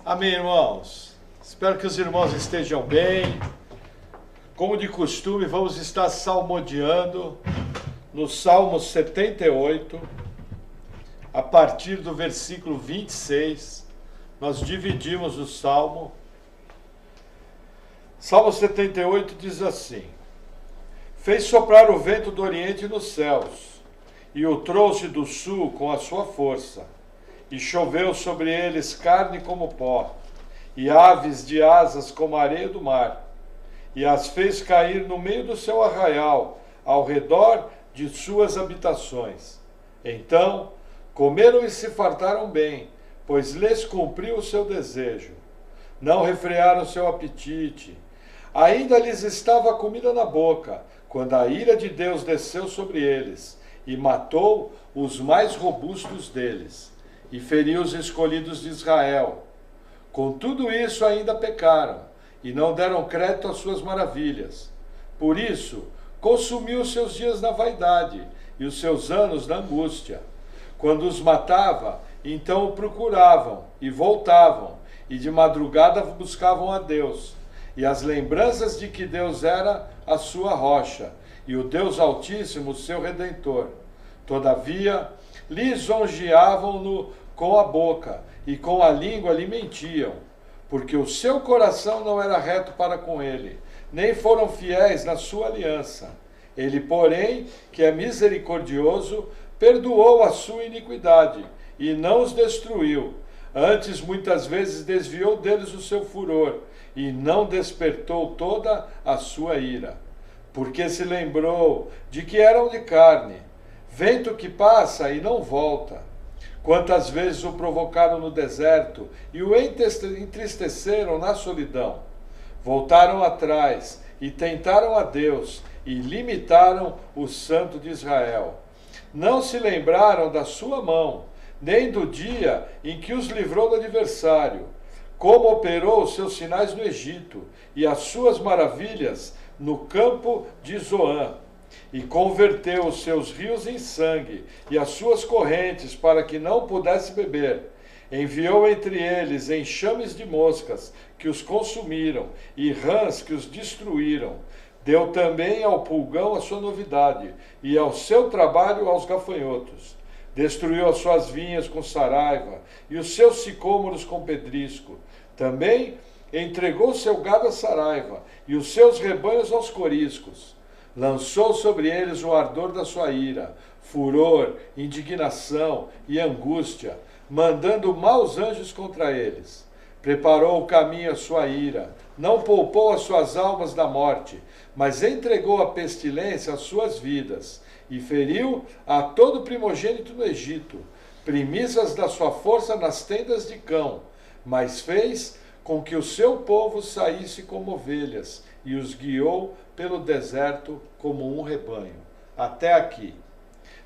Amém, irmãos. Espero que os irmãos estejam bem. Como de costume, vamos estar salmodiando no Salmo 78, a partir do versículo 26. Nós dividimos o Salmo. Salmo 78 diz assim: Fez soprar o vento do oriente nos céus, e o trouxe do sul com a sua força, e choveu sobre eles carne como pó, e aves de asas como a areia do mar, e as fez cair no meio do seu arraial, ao redor de suas habitações. Então comeram e se fartaram bem, pois lhes cumpriu o seu desejo. Não refrearam seu apetite. Ainda lhes estava a comida na boca, quando a ira de Deus desceu sobre eles, e matou os mais robustos deles, e feriu os escolhidos de Israel. Com tudo isso ainda pecaram, e não deram crédito às suas maravilhas. Por isso, consumiu os seus dias na vaidade, e os seus anos na angústia. Quando os matava, então o procuravam, e voltavam, e de madrugada buscavam a Deus, e as lembranças de que Deus era a sua rocha, e o Deus Altíssimo, seu Redentor. Todavia, lisonjeavam-no com a boca, e com a língua lhe mentiam, porque o seu coração não era reto para com ele, nem foram fiéis na sua aliança. Ele, porém, que é misericordioso, perdoou a sua iniquidade, e não os destruiu. Antes, muitas vezes, desviou deles o seu furor, e não despertou toda a sua ira. Porque se lembrou de que eram de carne, vento que passa e não volta. Quantas vezes o provocaram no deserto e o entristeceram na solidão. Voltaram atrás e tentaram a Deus e limitaram o Santo de Israel. Não se lembraram da sua mão, nem do dia em que os livrou do adversário, como operou os seus sinais no Egito e as suas maravilhas no campo de Zoã, e converteu os seus rios em sangue e as suas correntes para que não pudesse beber. Enviou entre eles enxames de moscas que os consumiram e rãs que os destruíram. Deu também ao pulgão a sua novidade e ao seu trabalho aos gafanhotos. Destruiu as suas vinhas com saraiva e os seus sicômoros com pedrisco. Também entregou seu gado à saraiva e os seus rebanhos aos coriscos. Lançou sobre eles o ardor da sua ira, furor, indignação e angústia, mandando maus anjos contra eles. Preparou o caminho à sua ira, não poupou as suas almas da morte, mas entregou à pestilência as suas vidas, e feriu a todo primogênito no Egito, primícias da sua força nas tendas de cão, mas fez com que o seu povo saísse como ovelhas, e os guiou pelo deserto como um rebanho. Até aqui.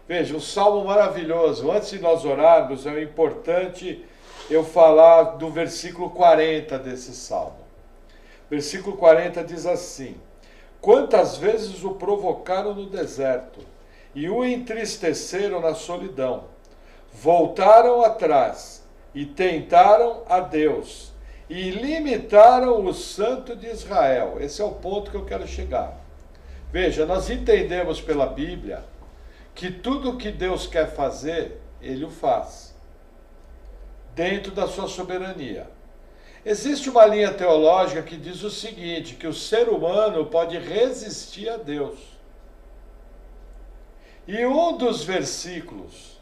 Veja, um salmo maravilhoso. Antes de nós orarmos, é importante eu falar do versículo 40 desse salmo. Versículo 40 diz assim: Quantas vezes o provocaram no deserto, e o entristeceram na solidão. Voltaram atrás, e tentaram a Deus, e limitaram o Santo de Israel. Esse é o ponto que eu quero chegar. Veja, nós entendemos pela Bíblia que tudo o que Deus quer fazer, Ele o faz, dentro da sua soberania. Existe uma linha teológica que diz o seguinte, que o ser humano pode resistir a Deus. E um dos versículos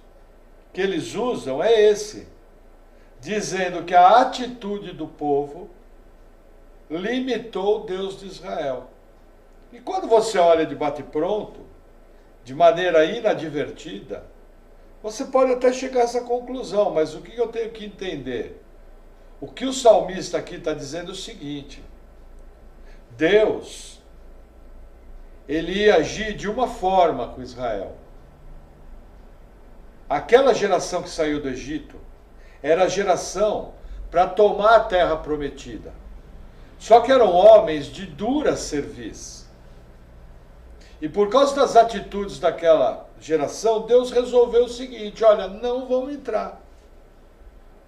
que eles usam é esse, dizendo que a atitude do povo limitou Deus de Israel. E quando você olha de bate-pronto, de maneira inadvertida, você pode até chegar a essa conclusão, mas o que eu tenho que entender? O que o salmista aqui está dizendo é o seguinte: Deus, ele ia agir de uma forma com Israel. Aquela geração que saiu do Egito era a geração para tomar a terra prometida. Só que eram homens de dura cerviz. E por causa das atitudes daquela geração, Deus resolveu o seguinte: olha, não vão entrar.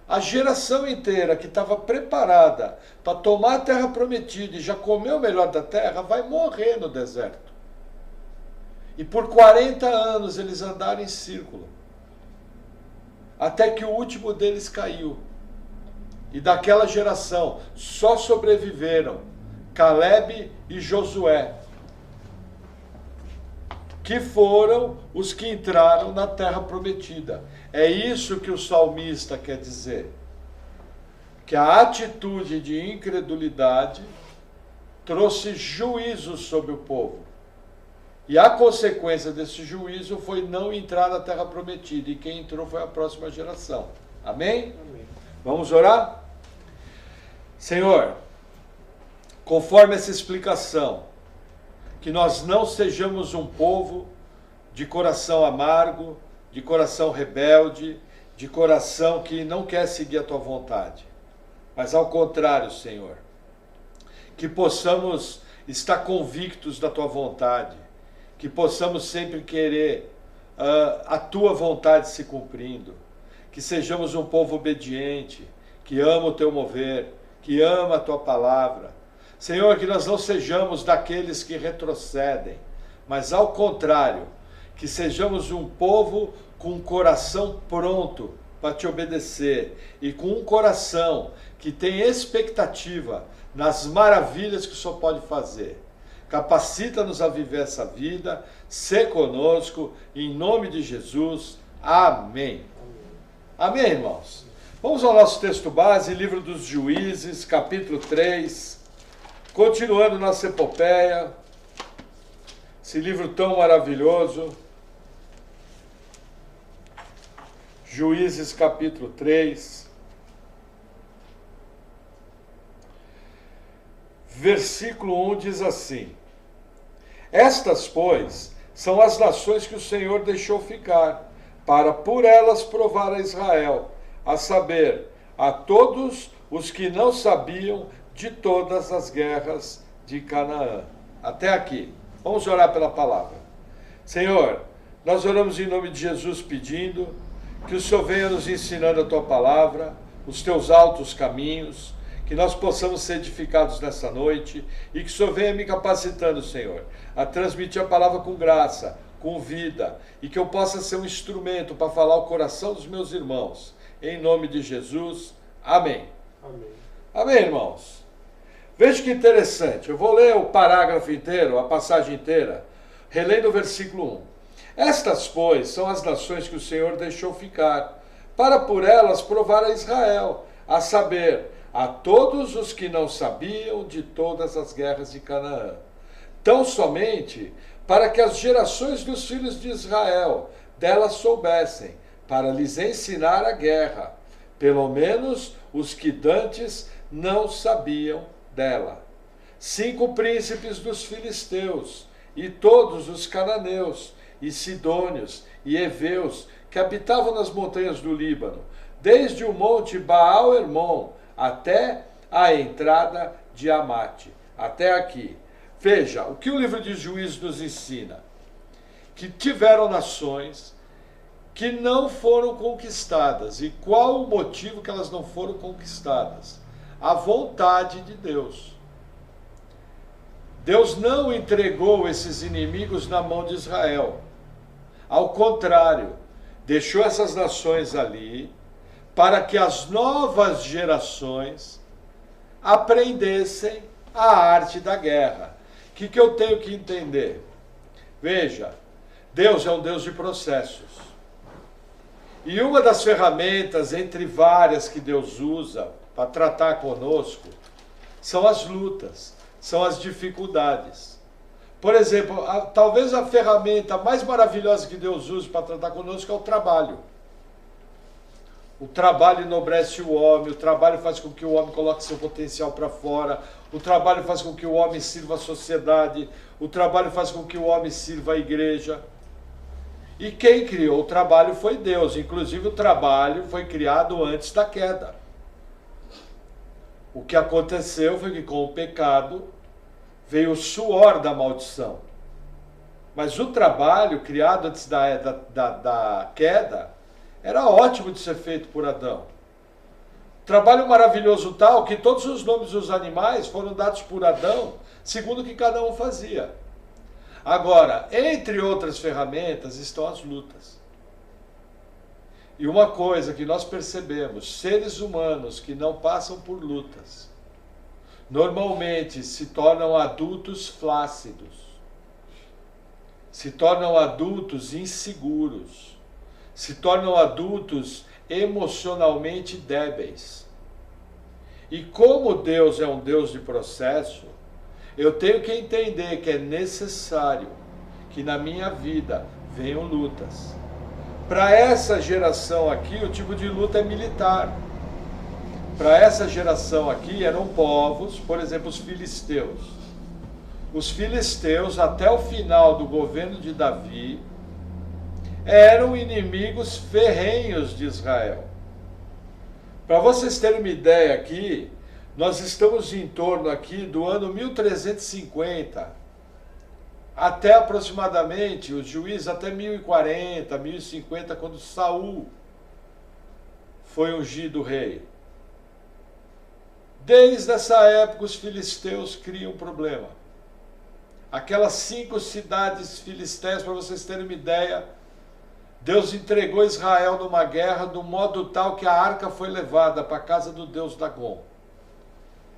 A geração inteira que estava preparada para tomar a terra prometida e já comeu o melhor da terra, vai morrer no deserto. E por 40 anos eles andaram em círculo, até que o último deles caiu. E daquela geração só sobreviveram Caleb e Josué, que foram os que entraram na terra prometida. É isso que o salmista quer dizer. Que a atitude de incredulidade trouxe juízo sobre o povo. E a consequência desse juízo foi não entrar na terra prometida. E quem entrou foi a próxima geração. Amém? Amém. Vamos orar? Senhor, conforme essa explicação, que nós não sejamos um povo de coração amargo, de coração rebelde, de coração que não quer seguir a tua vontade. Mas ao contrário, Senhor, que possamos estar convictos da tua vontade, que possamos sempre querer a tua vontade se cumprindo, que sejamos um povo obediente, que ama o teu mover, que ama a tua palavra. Senhor, que nós não sejamos daqueles que retrocedem, mas ao contrário, que sejamos um povo com um coração pronto para te obedecer e com um coração que tem expectativa nas maravilhas que o Senhor pode fazer. Capacita-nos a viver essa vida, ser conosco, em nome de Jesus. Amém. Amém, irmãos? Vamos ao nosso texto base, livro dos Juízes, capítulo 3. Continuando nossa epopeia, esse livro tão maravilhoso, Juízes capítulo 3, versículo 1 diz assim: Estas, pois, são as nações que o Senhor deixou ficar, para por elas provar a Israel, a saber, a todos os que não sabiam de todas as guerras de Canaã. Até aqui. Vamos orar pela palavra. Senhor, nós oramos em nome de Jesus pedindo que o Senhor venha nos ensinando a tua palavra, os teus altos caminhos, que nós possamos ser edificados nessa noite e que o Senhor venha me capacitando, Senhor, a transmitir a palavra com graça, com vida, e que eu possa ser um instrumento para falar o coração dos meus irmãos. Em nome de Jesus. Amém. Amém. Amém, irmãos? Veja que interessante, eu vou ler o parágrafo inteiro, a passagem inteira, relendo o versículo 1. Estas, pois, são as nações que o Senhor deixou ficar, para por elas provar a Israel, a saber, a todos os que não sabiam de todas as guerras de Canaã. Tão somente para que as gerações dos filhos de Israel delas soubessem, para lhes ensinar a guerra, pelo menos os que dantes não sabiam dela. 5 príncipes dos filisteus, e todos os cananeus, e sidônios, e heveus, que habitavam nas montanhas do Líbano, desde o monte Baal-Hermon até a entrada de Amate. Até aqui. Veja, o que o livro de Juízes nos ensina? Que tiveram nações que não foram conquistadas. E qual o motivo que elas não foram conquistadas? A vontade de Deus. Deus não entregou esses inimigos na mão de Israel. Ao contrário, deixou essas nações ali para que as novas gerações aprendessem a arte da guerra. O que eu tenho que entender? Veja, Deus é um Deus de processos. E uma das ferramentas, entre várias que Deus usa para tratar conosco, são as lutas, são as dificuldades. Por exemplo, talvez a ferramenta mais maravilhosa que Deus usa para tratar conosco é o trabalho. O trabalho enobrece o homem, o trabalho faz com que o homem coloque seu potencial para fora, o trabalho faz com que o homem sirva a sociedade, o trabalho faz com que o homem sirva a igreja. E quem criou o trabalho foi Deus, inclusive o trabalho foi criado antes da queda. O que aconteceu foi que com o pecado veio o suor da maldição. Mas o trabalho criado antes da queda era ótimo de ser feito por Adão. Trabalho maravilhoso tal que todos os nomes dos animais foram dados por Adão, segundo o que cada um fazia. Agora, entre outras ferramentas estão as lutas. E uma coisa que nós percebemos, seres humanos que não passam por lutas, normalmente se tornam adultos flácidos, se tornam adultos inseguros, se tornam adultos emocionalmente débeis. E como Deus é um Deus de processo, eu tenho que entender que é necessário que na minha vida venham lutas. Para essa geração aqui, o tipo de luta é militar. Para essa geração aqui eram povos, por exemplo, os filisteus. Os filisteus, até o final do governo de Davi, eram inimigos ferrenhos de Israel. Para vocês terem uma ideia aqui, nós estamos em torno aqui do ano 1350, até aproximadamente, os juízes até 1040, 1050, quando Saul foi ungido rei. Desde essa época os filisteus criam problema. Aquelas 5 cidades filisteias, para vocês terem uma ideia, Deus entregou Israel numa guerra do modo tal que a arca foi levada para a casa do deus Dagon.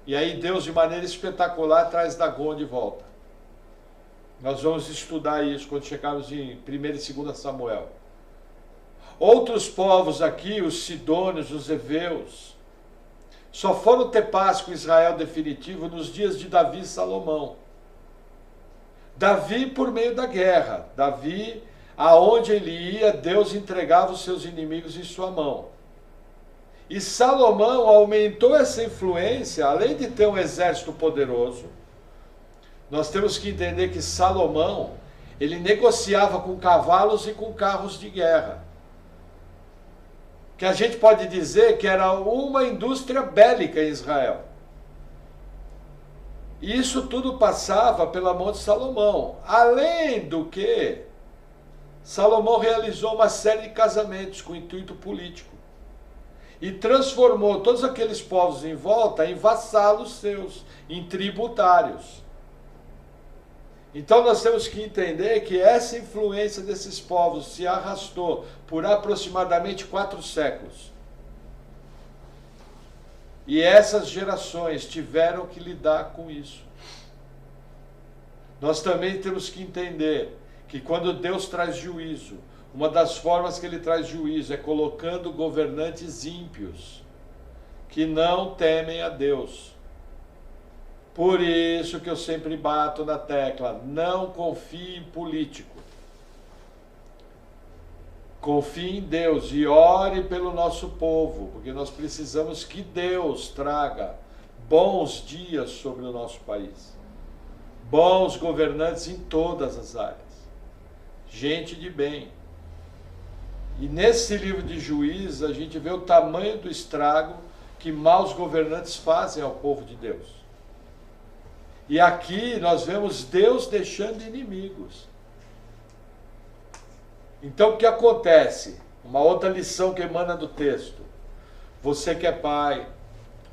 E aí Deus, de maneira espetacular, traz Dagon de volta. Nós vamos estudar isso quando chegarmos em 1 e 2 Samuel. Outros povos aqui, os sidônios, os heveus, só foram ter paz com Israel definitivo nos dias de Davi e Salomão. Davi por meio da guerra. Davi, aonde ele ia, Deus entregava os seus inimigos em sua mão. E Salomão aumentou essa influência, além de ter um exército poderoso. Nós temos que entender que Salomão, ele negociava com cavalos e com carros de guerra. Que a gente pode dizer que era uma indústria bélica em Israel. E isso tudo passava pela mão de Salomão. Além do que, Salomão realizou uma série de casamentos com intuito político. E transformou todos aqueles povos em volta em vassalos seus, em tributários. Então nós temos que entender que essa influência desses povos se arrastou por aproximadamente 4 séculos. E essas gerações tiveram que lidar com isso. Nós também temos que entender que quando Deus traz juízo, uma das formas que ele traz juízo é colocando governantes ímpios, que não temem a Deus. Por isso que eu sempre bato na tecla, não confie em político. Confie em Deus e ore pelo nosso povo, porque nós precisamos que Deus traga bons dias sobre o nosso país. Bons governantes em todas as áreas. Gente de bem. E nesse livro de Juízes a gente vê o tamanho do estrago que maus governantes fazem ao povo de Deus. E aqui nós vemos Deus deixando inimigos. Então o que acontece? Uma outra lição que emana do texto. Você que é pai,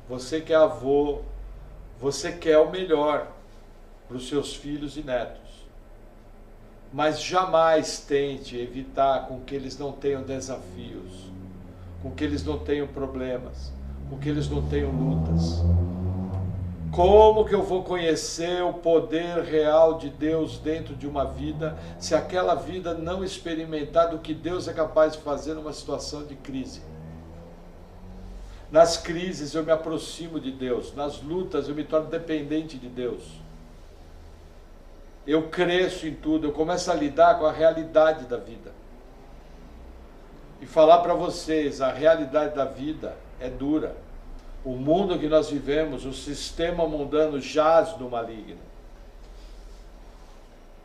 você que é avô, você quer o melhor para os seus filhos e netos. Mas jamais tente evitar com que eles não tenham desafios, com que eles não tenham problemas, com que eles não tenham lutas. Como que eu vou conhecer o poder real de Deus dentro de uma vida, se aquela vida não experimentar do que Deus é capaz de fazer numa situação de crise? Nas crises eu me aproximo de Deus, nas lutas eu me torno dependente de Deus. Eu cresço em tudo, eu começo a lidar com a realidade da vida. E falar para vocês, a realidade da vida é dura. O mundo que nós vivemos, o sistema mundano jaz no maligno.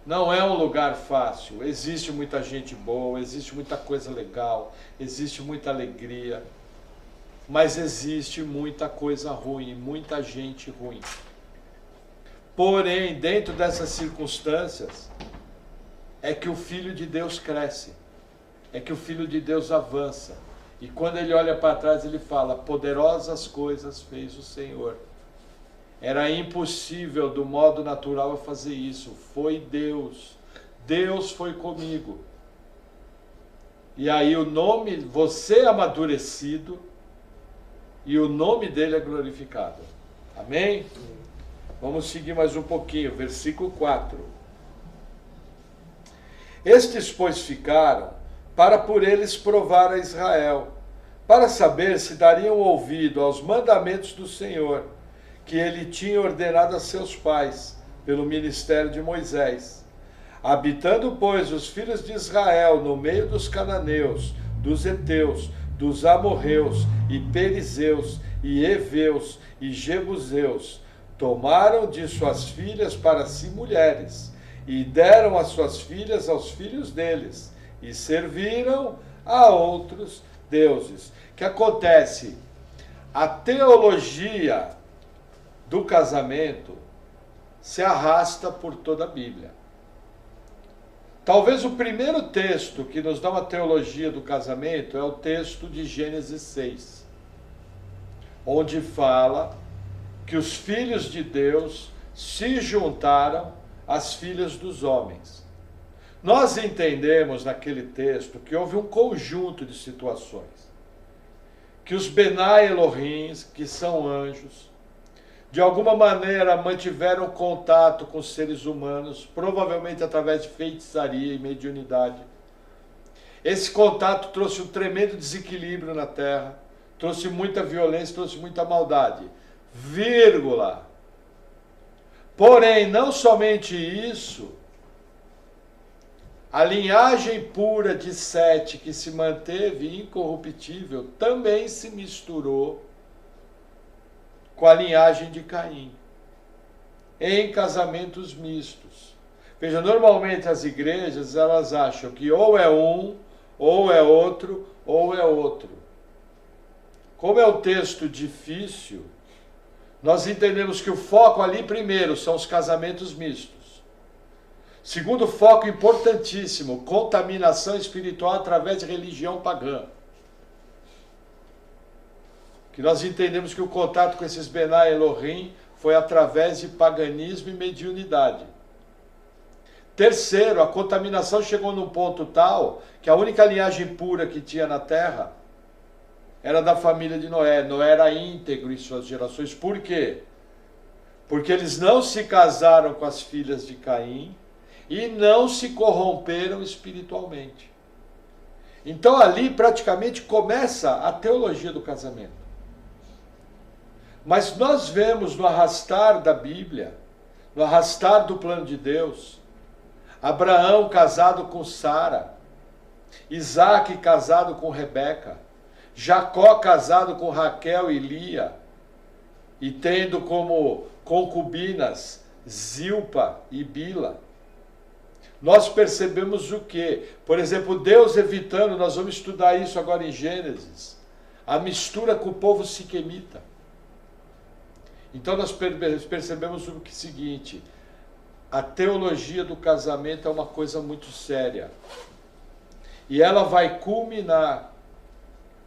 Não é um lugar fácil, existe muita gente boa, existe muita coisa legal, existe muita alegria, mas existe muita coisa ruim, muita gente ruim. Porém, dentro dessas circunstâncias, é que o Filho de Deus cresce, é que o Filho de Deus avança, E quando ele olha para trás, ele fala: poderosas coisas fez o Senhor. Era impossível do modo natural eu fazer isso. Foi Deus. Deus foi comigo. E aí o nome, você é amadurecido e o nome dele é glorificado. Amém? Vamos seguir mais um pouquinho, versículo 4. Estes, pois, ficaram para por eles provar a Israel, para saber se dariam ouvido aos mandamentos do Senhor, que ele tinha ordenado a seus pais, pelo ministério de Moisés. Habitando, pois, os filhos de Israel no meio dos cananeus, dos heteus, dos amorreus, e perizeus, e heveus, e jebuseus, tomaram de suas filhas para si mulheres, e deram as suas filhas aos filhos deles, e serviram a outros deuses. O que acontece? A teologia do casamento se arrasta por toda a Bíblia. Talvez o primeiro texto que nos dá uma teologia do casamento é o texto de Gênesis 6, onde fala que os filhos de Deus se juntaram às filhas dos homens. Nós entendemos naquele texto que houve um conjunto de situações, que os Benai Elohim, que são anjos, de alguma maneira mantiveram contato com os seres humanos, provavelmente através de feitiçaria e mediunidade. Esse contato trouxe um tremendo desequilíbrio na terra, trouxe muita violência, trouxe muita maldade. Vírgula. Porém, não somente isso, a linhagem pura de Sete, que se manteve incorruptível, também se misturou com a linhagem de Caim, em casamentos mistos. Veja, normalmente as igrejas, elas acham que ou é um, ou é outro, ou é outro. Como é um texto difícil, nós entendemos que o foco ali, primeiro, são os casamentos mistos. Segundo foco importantíssimo, contaminação espiritual através de religião pagã. Que nós entendemos que o contato com esses Benai Elohim foi através de paganismo e mediunidade. Terceiro, a contaminação chegou num ponto tal que a única linhagem pura que tinha na terra era da família de Noé. Noé era íntegro em suas gerações. Por quê? Porque eles não se casaram com as filhas de Caim e não se corromperam espiritualmente. Então ali praticamente começa a teologia do casamento. Mas nós vemos no arrastar da Bíblia, no arrastar do plano de Deus, Abraão casado com Sara, Isaac casado com Rebeca, Jacó casado com Raquel e Lia, e tendo como concubinas Zilpa e Bila. Nós percebemos o quê? Por exemplo, Deus evitando, nós vamos estudar isso agora em Gênesis, a mistura com o povo siquemita. Então nós percebemos o seguinte: a teologia do casamento é uma coisa muito séria. E ela vai culminar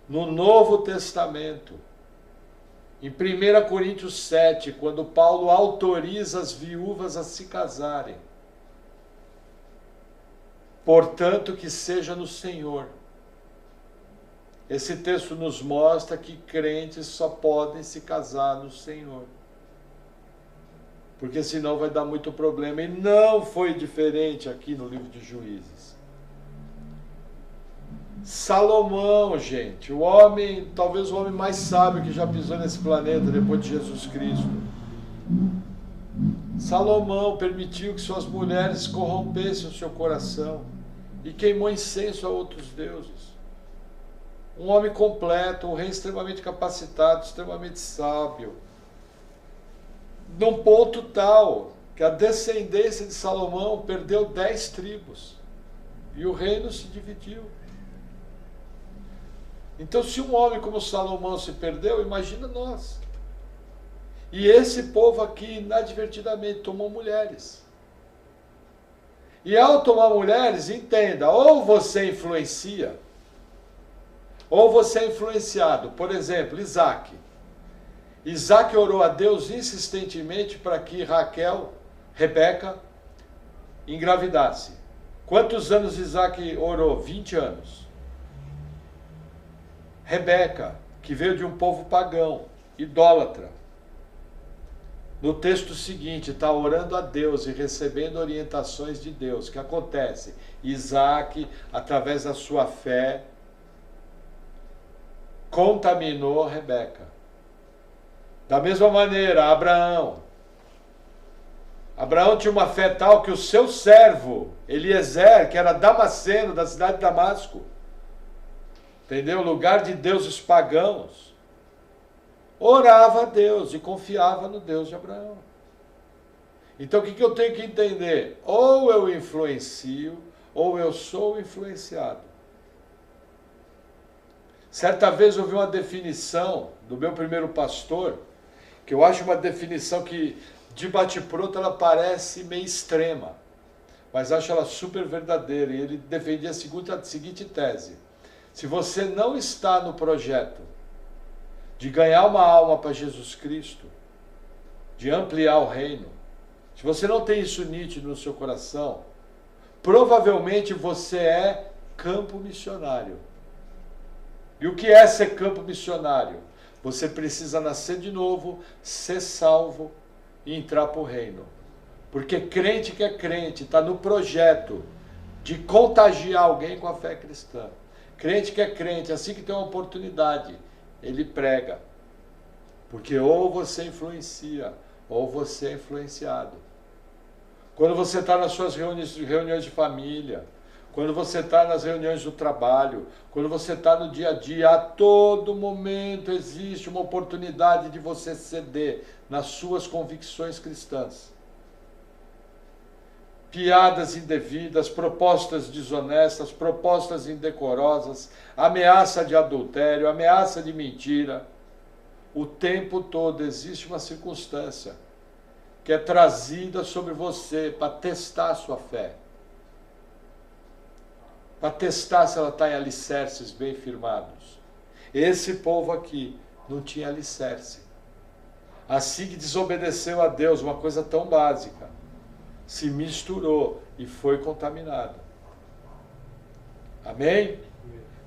no Novo Testamento, em 1 Coríntios 7, quando Paulo autoriza as viúvas a se casarem. Portanto, que seja no Senhor. Esse texto nos mostra que crentes só podem se casar no Senhor. Porque senão vai dar muito problema. E não foi diferente aqui no livro de Juízes. Salomão, gente, o homem, talvez o homem mais sábio que já pisou nesse planeta depois de Jesus Cristo. Salomão permitiu que suas mulheres corrompessem o seu coração e queimou incenso a outros deuses. Um homem completo, um rei extremamente capacitado, extremamente sábio. Num ponto tal que a descendência de Salomão perdeu 10 tribos e o reino se dividiu. Então, se um homem como Salomão se perdeu, imagina nós. E esse povo aqui, inadvertidamente, tomou mulheres. E ao tomar mulheres, entenda, ou você influencia, Ou você é influenciado. Por exemplo, Isaac. Isaac orou a Deus insistentemente para que Rebeca, engravidasse. Quantos anos Isaac orou? 20 anos. Rebeca, que veio de um povo pagão, idólatra. No texto seguinte, está orando a Deus e recebendo orientações de Deus. O que acontece? Isaac, através da sua fé, contaminou Rebeca. Da mesma maneira, Abraão tinha uma fé tal que o seu servo, Eliezer, que era Damasceno, da cidade de Damasco, entendeu? Lugar de deuses pagãos, orava a Deus e confiava no Deus de Abraão. Então o que eu tenho que entender? Ou eu influencio, ou eu sou influenciado. Certa vez eu ouvi uma definição do meu primeiro pastor, que eu acho uma definição que, de bate-pronto, ela parece meio extrema, mas acho ela super verdadeira, e ele defendia a seguinte tese: se você não está no projeto de ganhar uma alma para Jesus Cristo, de ampliar o reino, se você não tem isso nítido no seu coração, provavelmente você é campo missionário. E o que é ser campo missionário? Você precisa nascer de novo, ser salvo e entrar para o reino. Porque crente que é crente está no projeto de contagiar alguém com a fé cristã. Crente que é crente, assim que tem uma oportunidade, ele prega. Porque ou você influencia, ou você é influenciado. Quando você está nas suas reuniões de família, quando você está nas reuniões do trabalho, quando você está no dia a dia, a todo momento existe uma oportunidade de você ceder nas suas convicções cristãs. Piadas indevidas, propostas desonestas, propostas indecorosas, ameaça de adultério, ameaça de mentira. O tempo todo existe uma circunstância que é trazida sobre você para testar a sua fé. Para testar se ela está em alicerces bem firmados. Esse povo aqui não tinha alicerce. Assim que desobedeceu a Deus, uma coisa tão básica, se misturou e foi contaminado. Amém?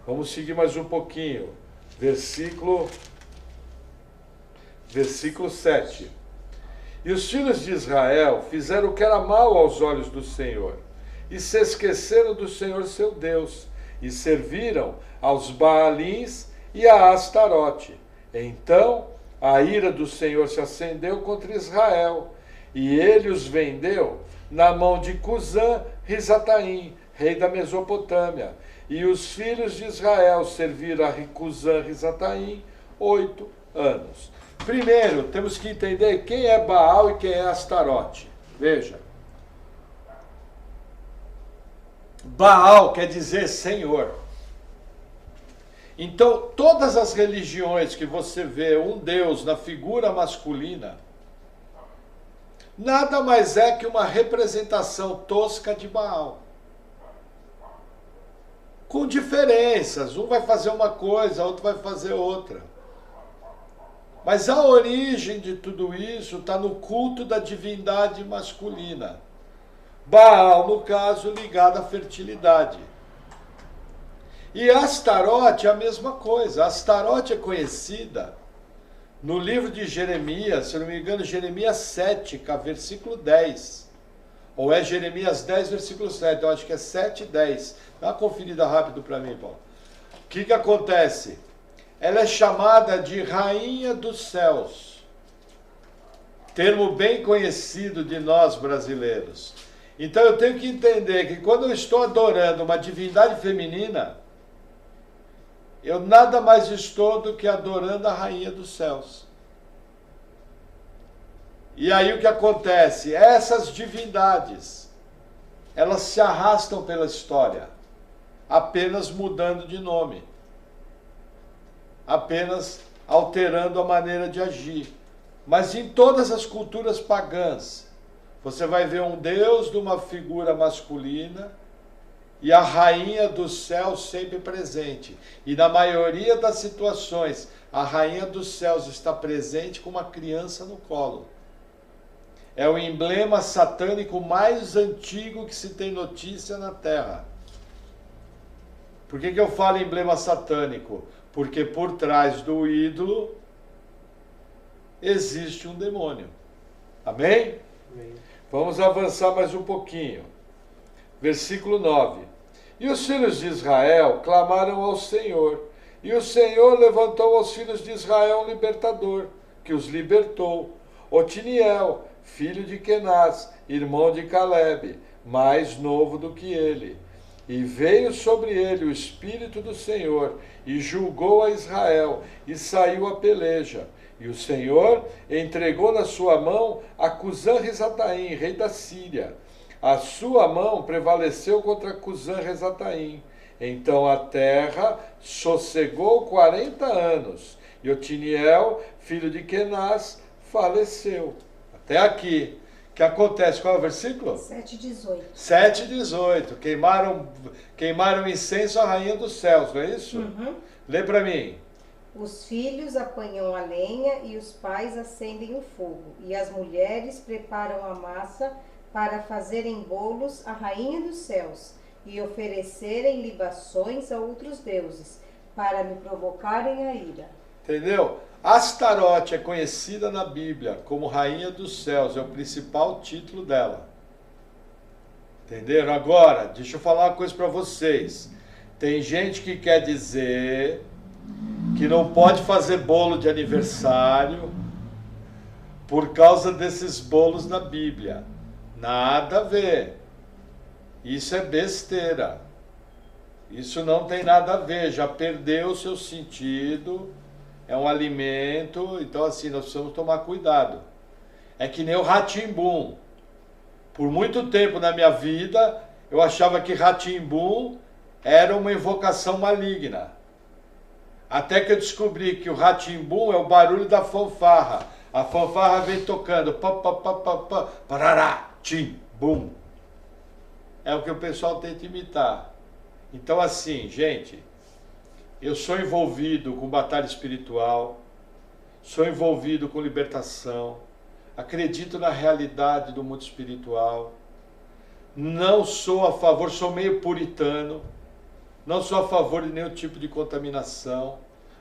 Vamos seguir mais um pouquinho. Versículo 7. E os filhos de Israel fizeram o que era mal aos olhos do Senhor, e se esqueceram do Senhor seu Deus, e serviram aos Baalins e a Astarote. Então a ira do Senhor se acendeu contra Israel, e ele os vendeu na mão de Cusã-Risataim, rei da Mesopotâmia. E os filhos de Israel serviram a Cusã-Risataim 8 anos. Primeiro, temos que entender quem é Baal e quem é Astarote. Veja. Baal quer dizer Senhor. Então, todas as religiões que você vê um Deus na figura masculina, nada mais é que uma representação tosca de Baal. Com diferenças, um vai fazer uma coisa, outro vai fazer outra. Mas a origem de tudo isso está no culto da divindade masculina. Baal, no caso, ligado à fertilidade. E Astarote é a mesma coisa. Astarote é conhecida no livro de Jeremias, se não me engano, Jeremias 7, versículo 10. Ou é Jeremias 10, versículo 7. Eu acho que é 7 e 10. Dá uma conferida rápido para mim, Paulo. O que acontece? Ela é chamada de Rainha dos Céus. Termo bem conhecido de nós brasileiros. Então eu tenho que entender que quando eu estou adorando uma divindade feminina, eu nada mais estou do que adorando a Rainha dos Céus. E aí o que acontece? Essas divindades, elas se arrastam pela história, apenas mudando de nome, apenas alterando a maneira de agir. Mas em todas as culturas pagãs, você vai ver um Deus de uma figura masculina e a rainha do céu sempre presente. E na maioria das situações, a rainha dos céus está presente com uma criança no colo. É o emblema satânico mais antigo que se tem notícia na Terra. Por que eu falo emblema satânico? Porque por trás do ídolo existe um demônio. Amém? Amém. Vamos avançar mais um pouquinho. Versículo 9. E os filhos de Israel clamaram ao Senhor, e o Senhor levantou aos filhos de Israel um libertador, que os libertou, Otiniel, filho de Kenaz, irmão de Calebe, mais novo do que ele. E veio sobre ele o Espírito do Senhor, e julgou a Israel, e saiu a peleja. E o Senhor entregou na sua mão a Cusã-Risataim, rei da Síria. A sua mão prevaleceu contra Cusã-Risataim. Então a terra sossegou 40 anos, e Otiniel, filho de Kenaz, faleceu. Até aqui. O que acontece? Qual é o versículo? 7:18. 7:18. Queimaram incenso à rainha dos céus, não é isso? Uhum. Lê para mim. Os filhos apanham a lenha e os pais acendem o fogo, e as mulheres preparam a massa para fazerem bolos à rainha dos céus e oferecerem libações a outros deuses, para me provocarem a ira. Entendeu? Astarote é conhecida na Bíblia como Rainha dos Céus, é o principal título dela. Entenderam? Agora, deixa eu falar uma coisa para vocês. Tem gente que quer dizer que não pode fazer bolo de aniversário por causa desses bolos na Bíblia. Nada a ver. Isso é besteira. Isso não tem nada a ver, já perdeu o seu sentido. É um alimento, então assim, nós precisamos tomar cuidado. É que nem o Rá-Tim-Bum. Por muito tempo na minha vida, eu achava que Rá-Tim-Bum era uma invocação maligna. Até que eu descobri que o Rá-Tim-Bum é o barulho da fanfarra. A fanfarra vem tocando, pá, pá, pá, pá, pá, parará, tim, bum. É o que o pessoal tenta imitar. Então assim, gente, eu sou envolvido com batalha espiritual, sou envolvido com libertação, acredito na realidade do mundo espiritual, não sou a favor, sou meio puritano, não sou a favor de nenhum tipo de contaminação,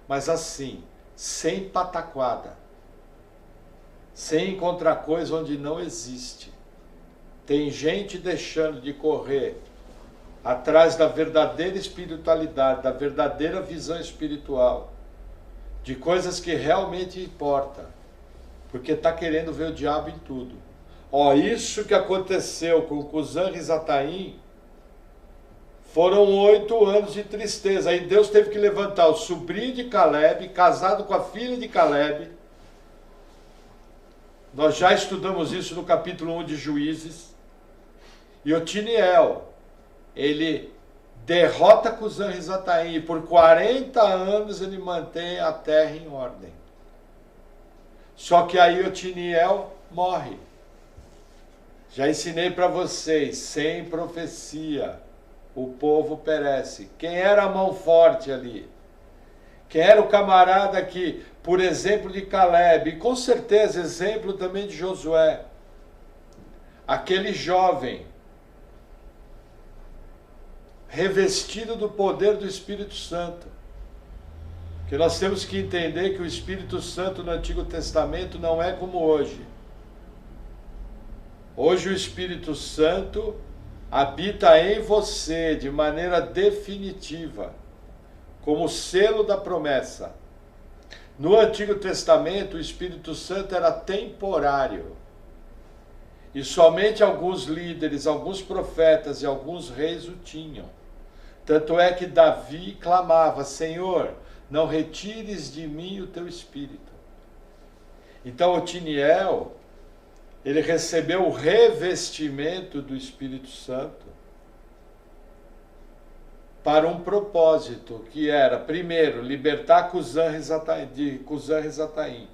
mas assim, sem pataquada, sem encontrar coisa onde não existe. Tem gente deixando de correr atrás da verdadeira espiritualidade, da verdadeira visão espiritual, de coisas que realmente importam, porque está querendo ver o diabo em tudo. Ó, isso que aconteceu com Cusã-Risataim foram 8 anos de tristeza. Aí Deus teve que levantar o sobrinho de Calebe, casado com a filha de Calebe. Nós já estudamos isso no capítulo 1 de Juízes. E Otiniel, ele derrota Cusã-Risataim e por 40 anos ele mantém a terra em ordem. Só que aí Otiniel morre. Já ensinei para vocês, sem profecia, o povo perece. Quem era a mão forte ali? Quem era o camarada que, por exemplo de Calebe, e com certeza exemplo também de Josué, aquele jovem revestido do poder do Espírito Santo. Que nós temos que entender que o Espírito Santo no Antigo Testamento não é como hoje. Hoje o Espírito Santo habita em você de maneira definitiva, como selo da promessa. No Antigo Testamento o Espírito Santo era temporário. E somente alguns líderes, alguns profetas e alguns reis o tinham. Tanto é que Davi clamava: Senhor, não retires de mim o teu Espírito. Então Otiniel, ele recebeu o revestimento do Espírito Santo para um propósito, que era, primeiro, libertar de Cusã-Risataim,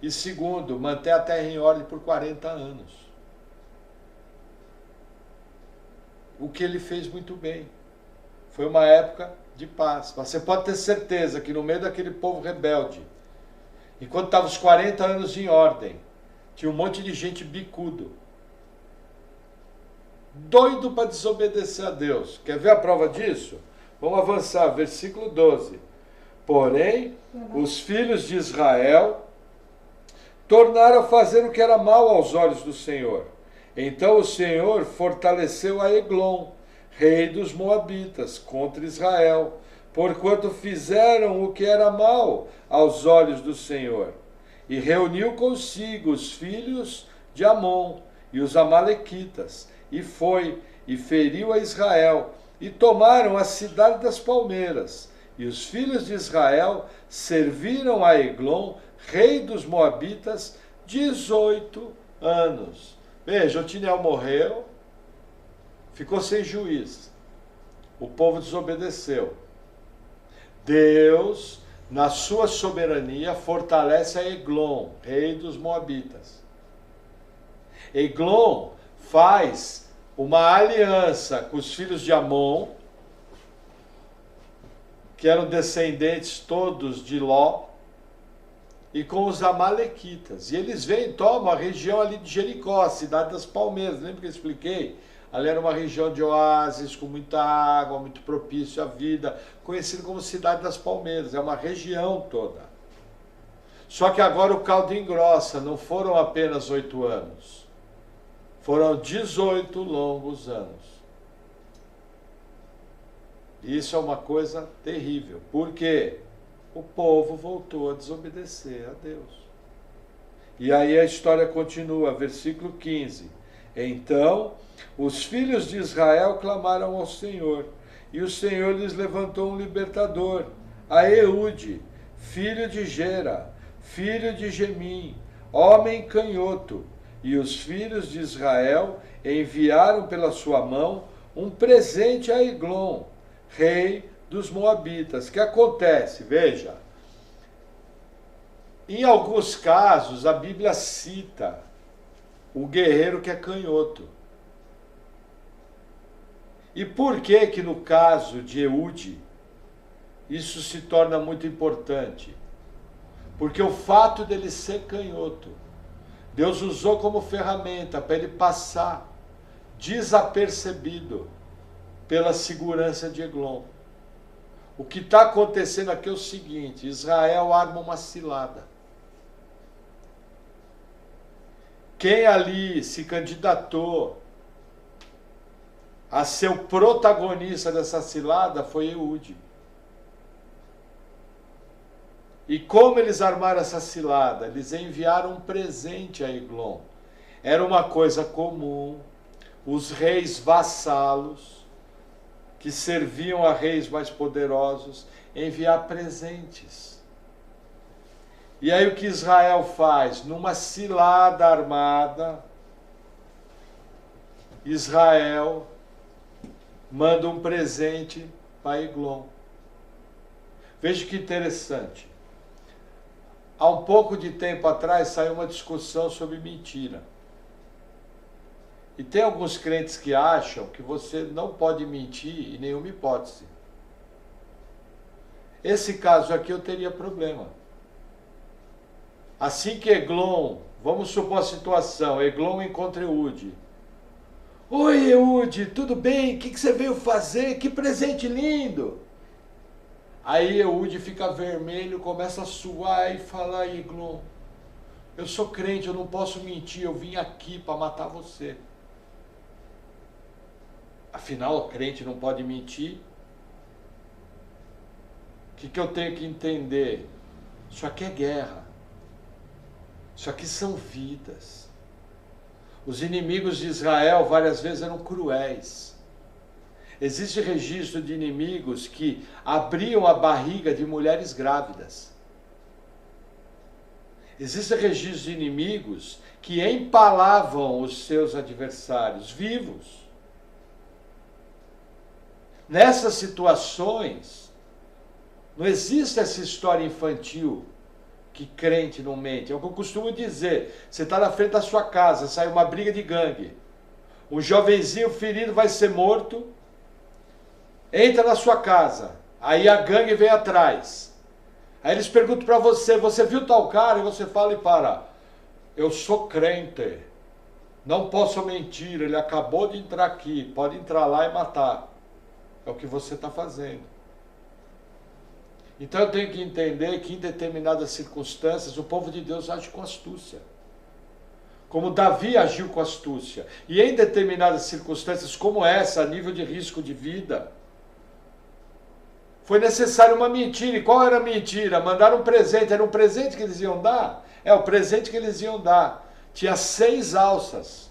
e segundo, manter a terra em ordem por 40 anos. o que ele fez muito bem. Foi uma época de paz. Você pode ter certeza que no meio daquele povo rebelde, enquanto estava os 40 anos em ordem, tinha um monte de gente bicudo, doido para desobedecer a Deus. Quer ver a prova disso? Vamos avançar, versículo 12. Porém, os filhos de Israel tornaram a fazer o que era mal aos olhos do Senhor. Então o Senhor fortaleceu a Eglon, rei dos Moabitas, contra Israel, porquanto fizeram o que era mal aos olhos do Senhor. E reuniu consigo os filhos de Amon e os amalequitas, e foi, e feriu a Israel, e tomaram a cidade das palmeiras. E os filhos de Israel serviram a Eglon, rei dos Moabitas, 18 anos. Veja, Otiniel morreu, ficou sem juiz. O povo desobedeceu. Deus, na sua soberania, fortalece a Eglon, rei dos Moabitas. Eglon faz uma aliança com os filhos de Amon, que eram descendentes todos de Ló, e com os amalequitas. E eles vêm e tomam a região ali de Jericó, a cidade das palmeiras. Lembra que eu expliquei? Ali era uma região de oásis, com muita água, muito propício à vida, conhecido como Cidade das Palmeiras. É uma região toda. Só que agora o caldo engrossa, não foram apenas 8 anos. Foram 18 longos anos. Isso é uma coisa terrível. Por quê? O povo voltou a desobedecer a Deus. E aí a história continua, versículo 15. Então os filhos de Israel clamaram ao Senhor, e o Senhor lhes levantou um libertador, a Eude, filho de Gera, filho de Gemim, homem canhoto. E os filhos de Israel enviaram pela sua mão um presente a Eglon, rei dos Moabitas. O que acontece? Veja, em alguns casos a Bíblia cita o guerreiro que é canhoto. E por que que no caso de Eude isso se torna muito importante? Porque o fato dele ser canhoto, Deus usou como ferramenta para ele passar desapercebido pela segurança de Eglon. O que está acontecendo aqui é o seguinte: Israel arma uma cilada. Quem ali se candidatou a ser o protagonista dessa cilada foi Eude. E como eles armaram essa cilada? Eles enviaram um presente a Eglon. Era uma coisa comum, os reis vassalos, que serviam a reis mais poderosos, enviar presentes. E aí o que Israel faz? Numa cilada armada, Israel manda um presente para Eglon. Veja que interessante. Há um pouco de tempo atrás saiu uma discussão sobre mentira. E tem alguns crentes que acham que você não pode mentir em nenhuma hipótese. Esse caso aqui eu teria problema. Assim que Eglon, vamos supor a situação, Eglon encontra Eude. Oi, Eude, tudo bem? O que você veio fazer? Que presente lindo! Aí Eude fica vermelho, começa a suar e fala: Eglon, eu sou crente, eu não posso mentir, eu vim aqui para matar você. Afinal, o crente não pode mentir. O que eu tenho que entender? Isso aqui é guerra. Isso aqui são vidas. Os inimigos de Israel várias vezes eram cruéis. Existe registro de inimigos que abriam a barriga de mulheres grávidas. Existe registro de inimigos que empalavam os seus adversários vivos. Nessas situações, não existe essa história infantil que crente não mente. É o que eu costumo dizer. Você está na frente da sua casa, sai uma briga de gangue. um jovenzinho ferido vai ser morto, entra na sua casa, aí a gangue vem atrás. Aí eles perguntam para você, você viu tal cara? E você fala e para, eu sou crente, não posso mentir, ele acabou de entrar aqui, pode entrar lá e matar. É o que você está fazendo. Então eu tenho que entender que em determinadas circunstâncias o povo de Deus age com astúcia. Como Davi agiu com astúcia. E em determinadas circunstâncias como essa, a nível de risco de vida, foi necessário uma mentira. E qual era a mentira? Mandaram um presente. Era um presente que eles iam dar? É, o presente que eles iam dar. Tinha 6 alças.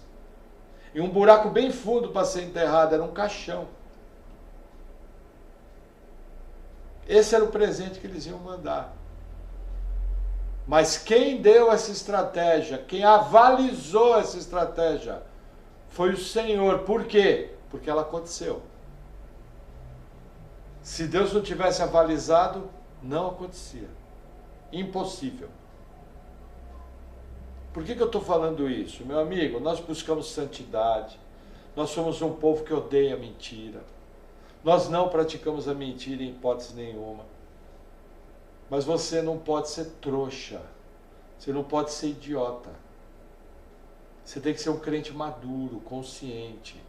E um buraco bem fundo para ser enterrado. Era um caixão. Esse era o presente que eles iam mandar. Mas quem deu essa estratégia, quem avalizou essa estratégia, foi o Senhor. Por quê? Porque ela aconteceu. Se Deus não tivesse avalizado, não acontecia. Impossível. Por que eu estou falando isso? Meu amigo, nós buscamos santidade. Nós somos um povo que odeia a mentira. Nós não praticamos a mentira em hipótese nenhuma. Mas você não pode ser trouxa. Você não pode ser idiota. Você tem que ser um crente maduro, consciente.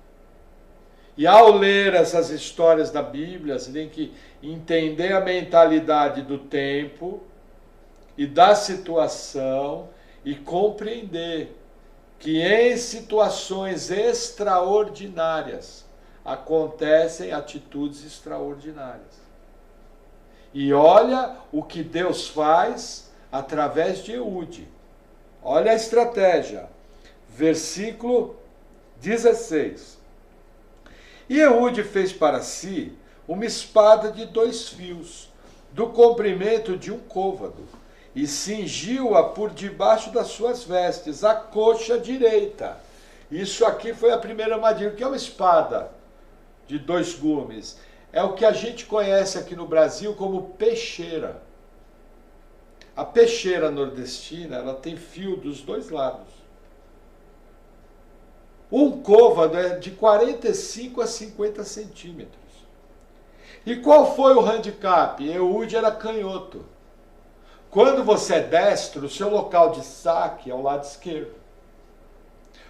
E ao ler essas histórias da Bíblia, você tem que entender a mentalidade do tempo e da situação e compreender que em situações extraordinárias acontecem atitudes extraordinárias. E olha o que Deus faz através de Eude. Olha a estratégia. Versículo 16. E Eude fez para si uma espada de 2 fios, do comprimento de um côvado, e cingiu-a por debaixo das suas vestes, a coxa direita. Isso aqui foi a primeira armadilha. O que é uma espada de 2 gumes? É o que a gente conhece aqui no Brasil como peixeira. A peixeira nordestina, ela tem fio dos 2 lados. Um côvado é de 45 a 50 centímetros. E qual foi o handicap? Eude era canhoto. Quando você é destro, o seu local de saque é o lado esquerdo.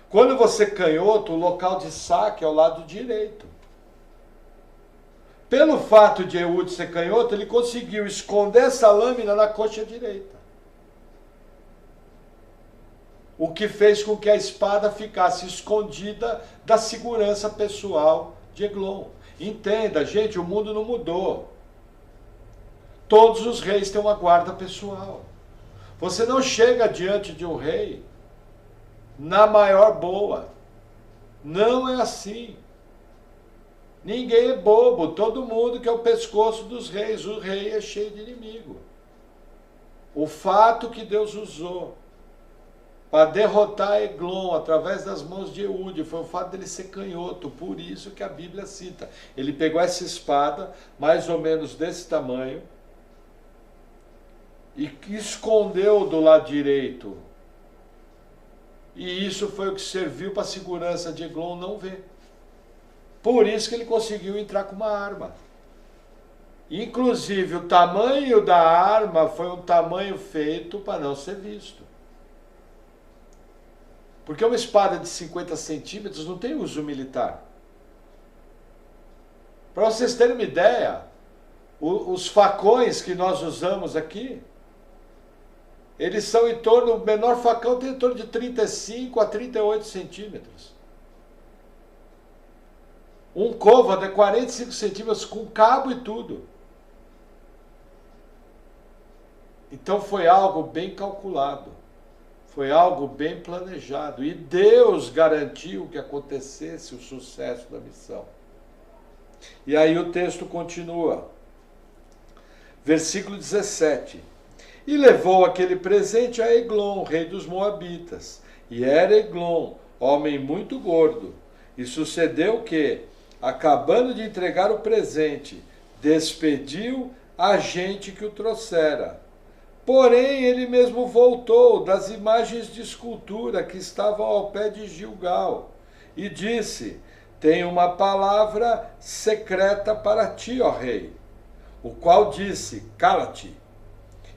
Quando você é canhoto, o local de saque é o lado direito. Pelo fato de Eude ser canhoto, ele conseguiu esconder essa lâmina na coxa direita. O que fez com que a espada ficasse escondida da segurança pessoal de Eglon. Entenda, gente, o mundo não mudou. Todos os reis têm uma guarda pessoal. Você não chega diante de um rei na maior boa. Não é assim. Ninguém é bobo, todo mundo quer o pescoço dos reis. O rei é cheio de inimigo. O fato que Deus usou para derrotar Eglon através das mãos de Eude foi o fato dele ser canhoto, por isso que a Bíblia cita. Ele pegou essa espada, mais ou menos desse tamanho, e escondeu do lado direito. E isso foi o que serviu para a segurança de Eglon não ver. Por isso que ele conseguiu entrar com uma arma. Inclusive, o tamanho da arma foi um tamanho feito para não ser visto. Porque uma espada de 50 centímetros não tem uso militar. Para vocês terem uma ideia, os facões que nós usamos aqui, eles são em torno, o menor facão tem em torno de 35 a 38 centímetros. Um côvado é 45 centímetros com cabo e tudo. Então foi algo bem calculado. Foi algo bem planejado. E Deus garantiu que acontecesse o sucesso da missão. E aí o texto continua. Versículo 17. E levou aquele presente a Eglon, rei dos Moabitas. E era Eglon, homem muito gordo. E sucedeu que, acabando de entregar o presente, despediu a gente que o trouxera. Porém, ele mesmo voltou das imagens de escultura que estavam ao pé de Gilgal, e disse: tenho uma palavra secreta para ti, ó rei. O qual disse: cala-te.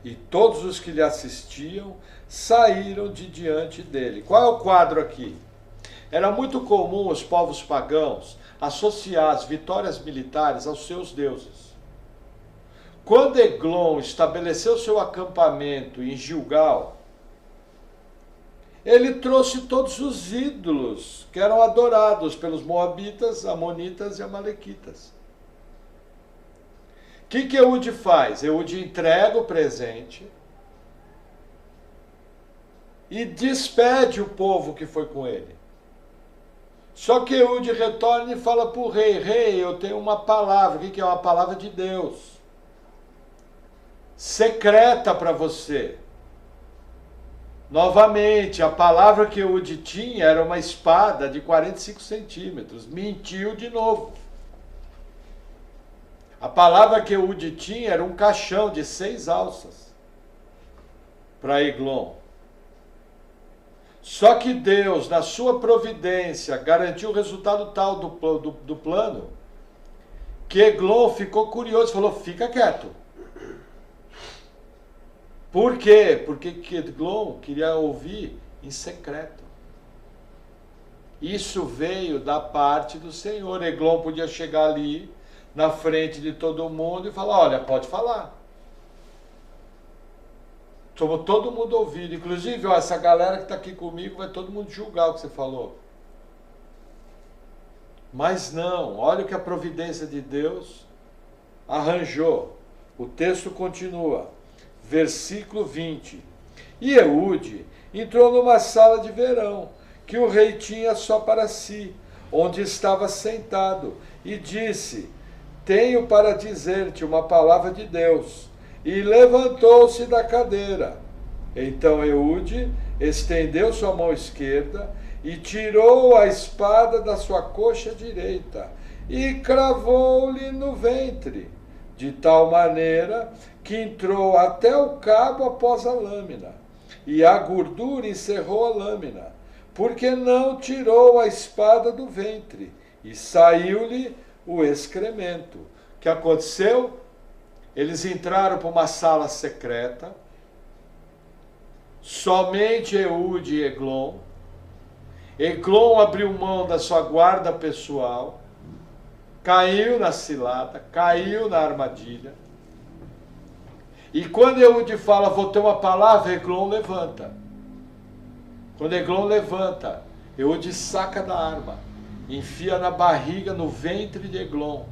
E todos os que lhe assistiam saíram de diante dele. Qual é o quadro aqui? Era muito comum os povos pagãos associar as vitórias militares aos seus deuses. Quando Eglon estabeleceu seu acampamento em Gilgal, ele trouxe todos os ídolos que eram adorados pelos moabitas, amonitas e amalequitas. O que Eude faz? Eude entrega o presente e despede o povo que foi com ele. Só que Eude retorna e fala para o rei: rei, eu tenho uma palavra. O que é uma palavra de Deus? Secreta para você. Novamente, a palavra que Eude tinha era uma espada de 45 centímetros. Mentiu de novo. A palavra que Eude tinha era um caixão de 6 alças para Eglon. Só que Deus, na sua providência, garantiu o resultado tal do plano, que Eglon ficou curioso e falou: fica quieto. Por quê? Porque Eglon queria ouvir em secreto. Isso veio da parte do Senhor. Eglon podia chegar ali, na frente de todo mundo, e falar: olha, pode falar. Somos todo mundo ouvido. Inclusive, ó, essa galera que está aqui comigo, vai todo mundo julgar o que você falou. Mas não, olha o que a providência de Deus arranjou. O texto continua. Versículo 20. E Eude entrou numa sala de verão, que o rei tinha só para si, onde estava sentado, e disse: tenho para dizer-te uma palavra de Deus. E levantou-se da cadeira. Então Eude estendeu sua mão esquerda e tirou a espada da sua coxa direita e cravou-lhe no ventre, de tal maneira que entrou até o cabo após a lâmina, e a gordura encerrou a lâmina, porque não tirou a espada do ventre, e saiu-lhe o excremento. O que aconteceu? Eles entraram para uma sala secreta, somente Eude e Eglon. Eglon abriu mão da sua guarda pessoal, caiu na cilada, caiu na armadilha. E quando Eude fala: vou ter uma palavra, Eglon levanta. Quando Eglon levanta, Eude saca da arma, enfia na barriga, no ventre de Eglon,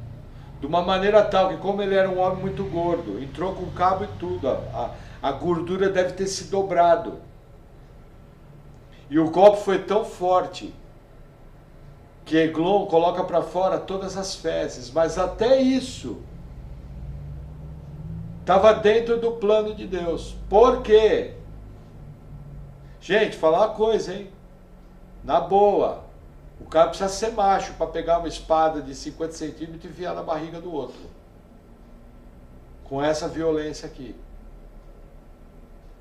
de uma maneira tal que, como ele era um homem muito gordo, entrou com cabo e tudo, a gordura deve ter se dobrado. E o golpe foi tão forte que Eglon coloca para fora todas as fezes, mas até isso estava dentro do plano de Deus. Por quê? Gente, falar uma coisa, hein? Na boa, o cara precisa ser macho para pegar uma espada de 50 centímetros e enfiar na barriga do outro. Com essa violência aqui.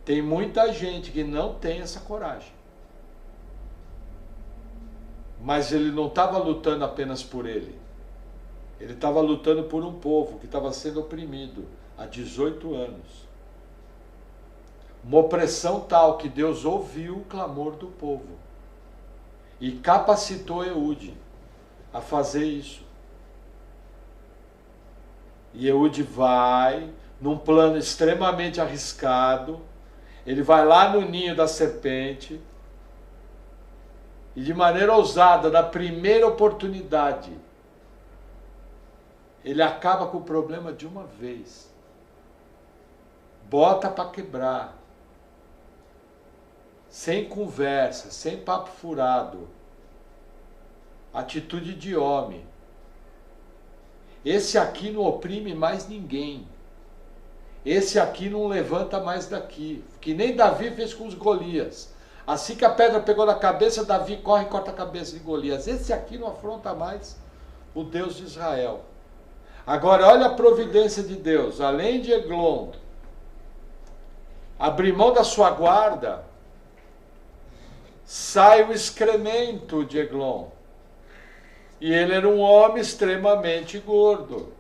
Tem muita gente que não tem essa coragem. Mas ele não estava lutando apenas por ele. Ele estava lutando por um povo que estava sendo oprimido há 18 anos. Uma opressão tal que Deus ouviu o clamor do povo e capacitou Eude a fazer isso. E Eude vai, num plano extremamente arriscado, ele vai lá no ninho da serpente e, de maneira ousada, na primeira oportunidade, ele acaba com o problema de uma vez. Bota para quebrar. Sem conversa, sem papo furado. Atitude de homem. Esse aqui não oprime mais ninguém. Esse aqui não levanta mais daqui. Que nem Davi fez com os Golias. Assim que a pedra pegou na cabeça, Davi corre e corta a cabeça de Golias. Esse aqui não afronta mais o Deus de Israel. Agora, olha a providência de Deus. Além de Eglon abrir mão da sua guarda, sai o excremento de Eglon. E ele era um homem extremamente gordo.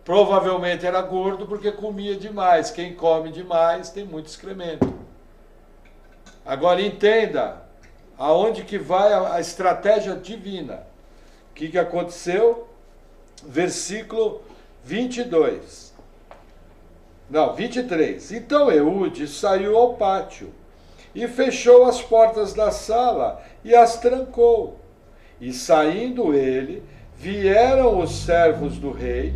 Provavelmente era gordo porque comia demais. Quem come demais tem muito excremento. Agora entenda aonde que vai a estratégia divina. O que aconteceu? Versículo 22. Não, 23. Então Eude saiu ao pátio e fechou as portas da sala e as trancou. E saindo ele, vieram os servos do rei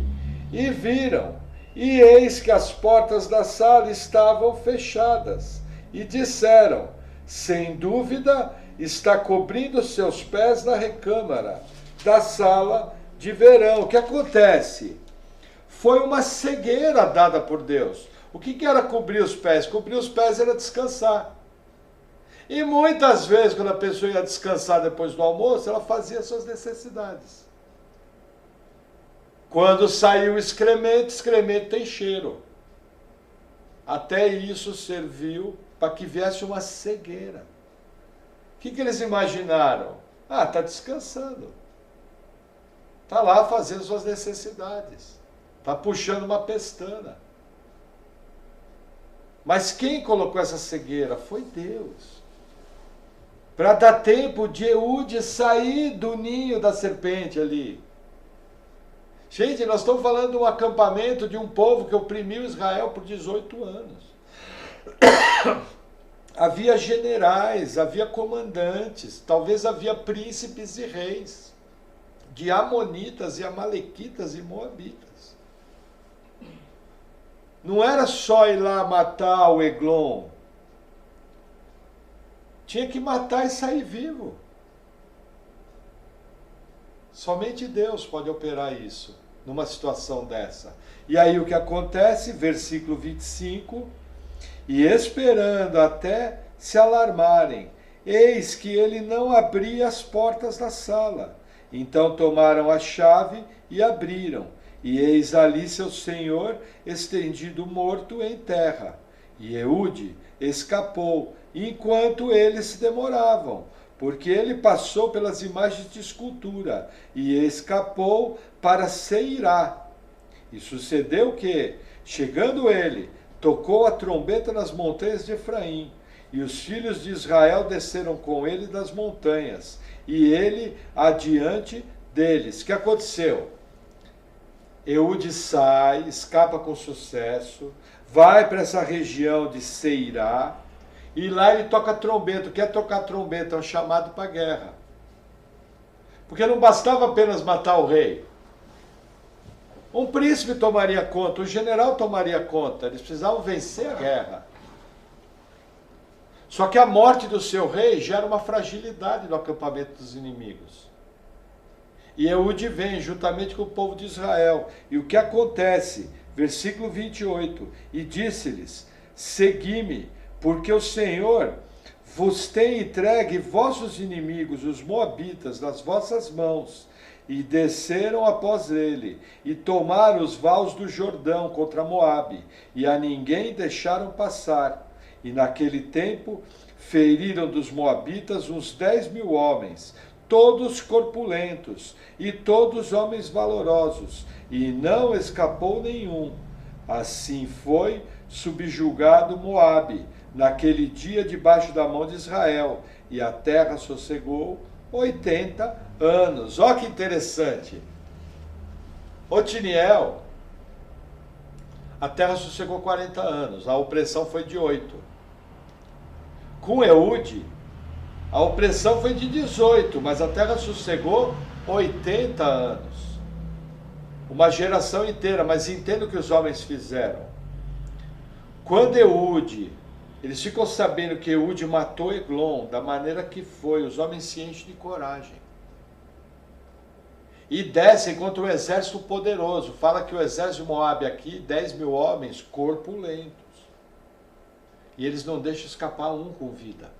e viram, e eis que as portas da sala estavam fechadas. E disseram: sem dúvida, está cobrindo seus pés na recâmara da sala de verão. O que acontece? Foi uma cegueira dada por Deus. O que era cobrir os pés? Cobrir os pés era descansar. E muitas vezes, quando a pessoa ia descansar depois do almoço, ela fazia suas necessidades. Quando saiu o excremento, excremento tem cheiro. Até isso serviu para que viesse uma cegueira. O que eles imaginaram? Ah, está descansando. Está lá fazendo suas necessidades. Está puxando uma pestana. Mas quem colocou essa cegueira? Foi Deus. Para dar tempo de Eude sair do ninho da serpente ali. Gente, nós estamos falando de um acampamento de um povo que oprimiu Israel por 18 anos. Havia generais, havia comandantes, talvez havia príncipes e reis, de amonitas e amalequitas e moabitas. Não era só ir lá matar o Eglon. Tinha que matar e sair vivo. Somente Deus pode operar isso, numa situação dessa. E aí o que acontece? Versículo 25. E esperando até se alarmarem, eis que ele não abria as portas da sala. Então tomaram a chave e abriram. E eis ali seu senhor estendido morto em terra. E Eude escapou, enquanto eles se demoravam, porque ele passou pelas imagens de escultura e escapou para Seirá. E sucedeu que, chegando ele, tocou a trombeta nas montanhas de Efraim, e os filhos de Israel desceram com ele das montanhas, e ele adiante deles. O que aconteceu? Eude sai, escapa com sucesso, vai para essa região de Seirá, e lá ele toca trombeta. O que é tocar trombeta? É um chamado para a guerra. Porque não bastava apenas matar o rei. Um príncipe tomaria conta, um general tomaria conta, eles precisavam vencer a guerra. Só que a morte do seu rei gera uma fragilidade no acampamento dos inimigos. E Eude vem juntamente com o povo de Israel. E o que acontece? Versículo 28. E disse-lhes: segui-me, porque o Senhor vos tem entregue vossos inimigos, os moabitas, nas vossas mãos. E desceram após ele, e tomaram os vales do Jordão contra Moabe, e a ninguém deixaram passar. E naquele tempo feriram dos moabitas uns 10.000 homens, todos corpulentos, e todos homens valorosos, e não escapou nenhum. Assim foi subjugado Moabe, naquele dia debaixo da mão de Israel, e a terra sossegou 80 anos. Olha que interessante. Otiniel, a terra sossegou 40 anos, a opressão foi de 8. Com Eude, a opressão foi de 18, mas a terra sossegou 80 anos. Uma geração inteira, mas entenda o que os homens fizeram. Quando Eude, eles ficam sabendo que Eude matou Eglon da maneira que foi, os homens se enchem de coragem. E descem contra um exército poderoso. Fala que o exército de Moabe aqui, 10.000 homens corpulentos. E eles não deixam escapar um com vida.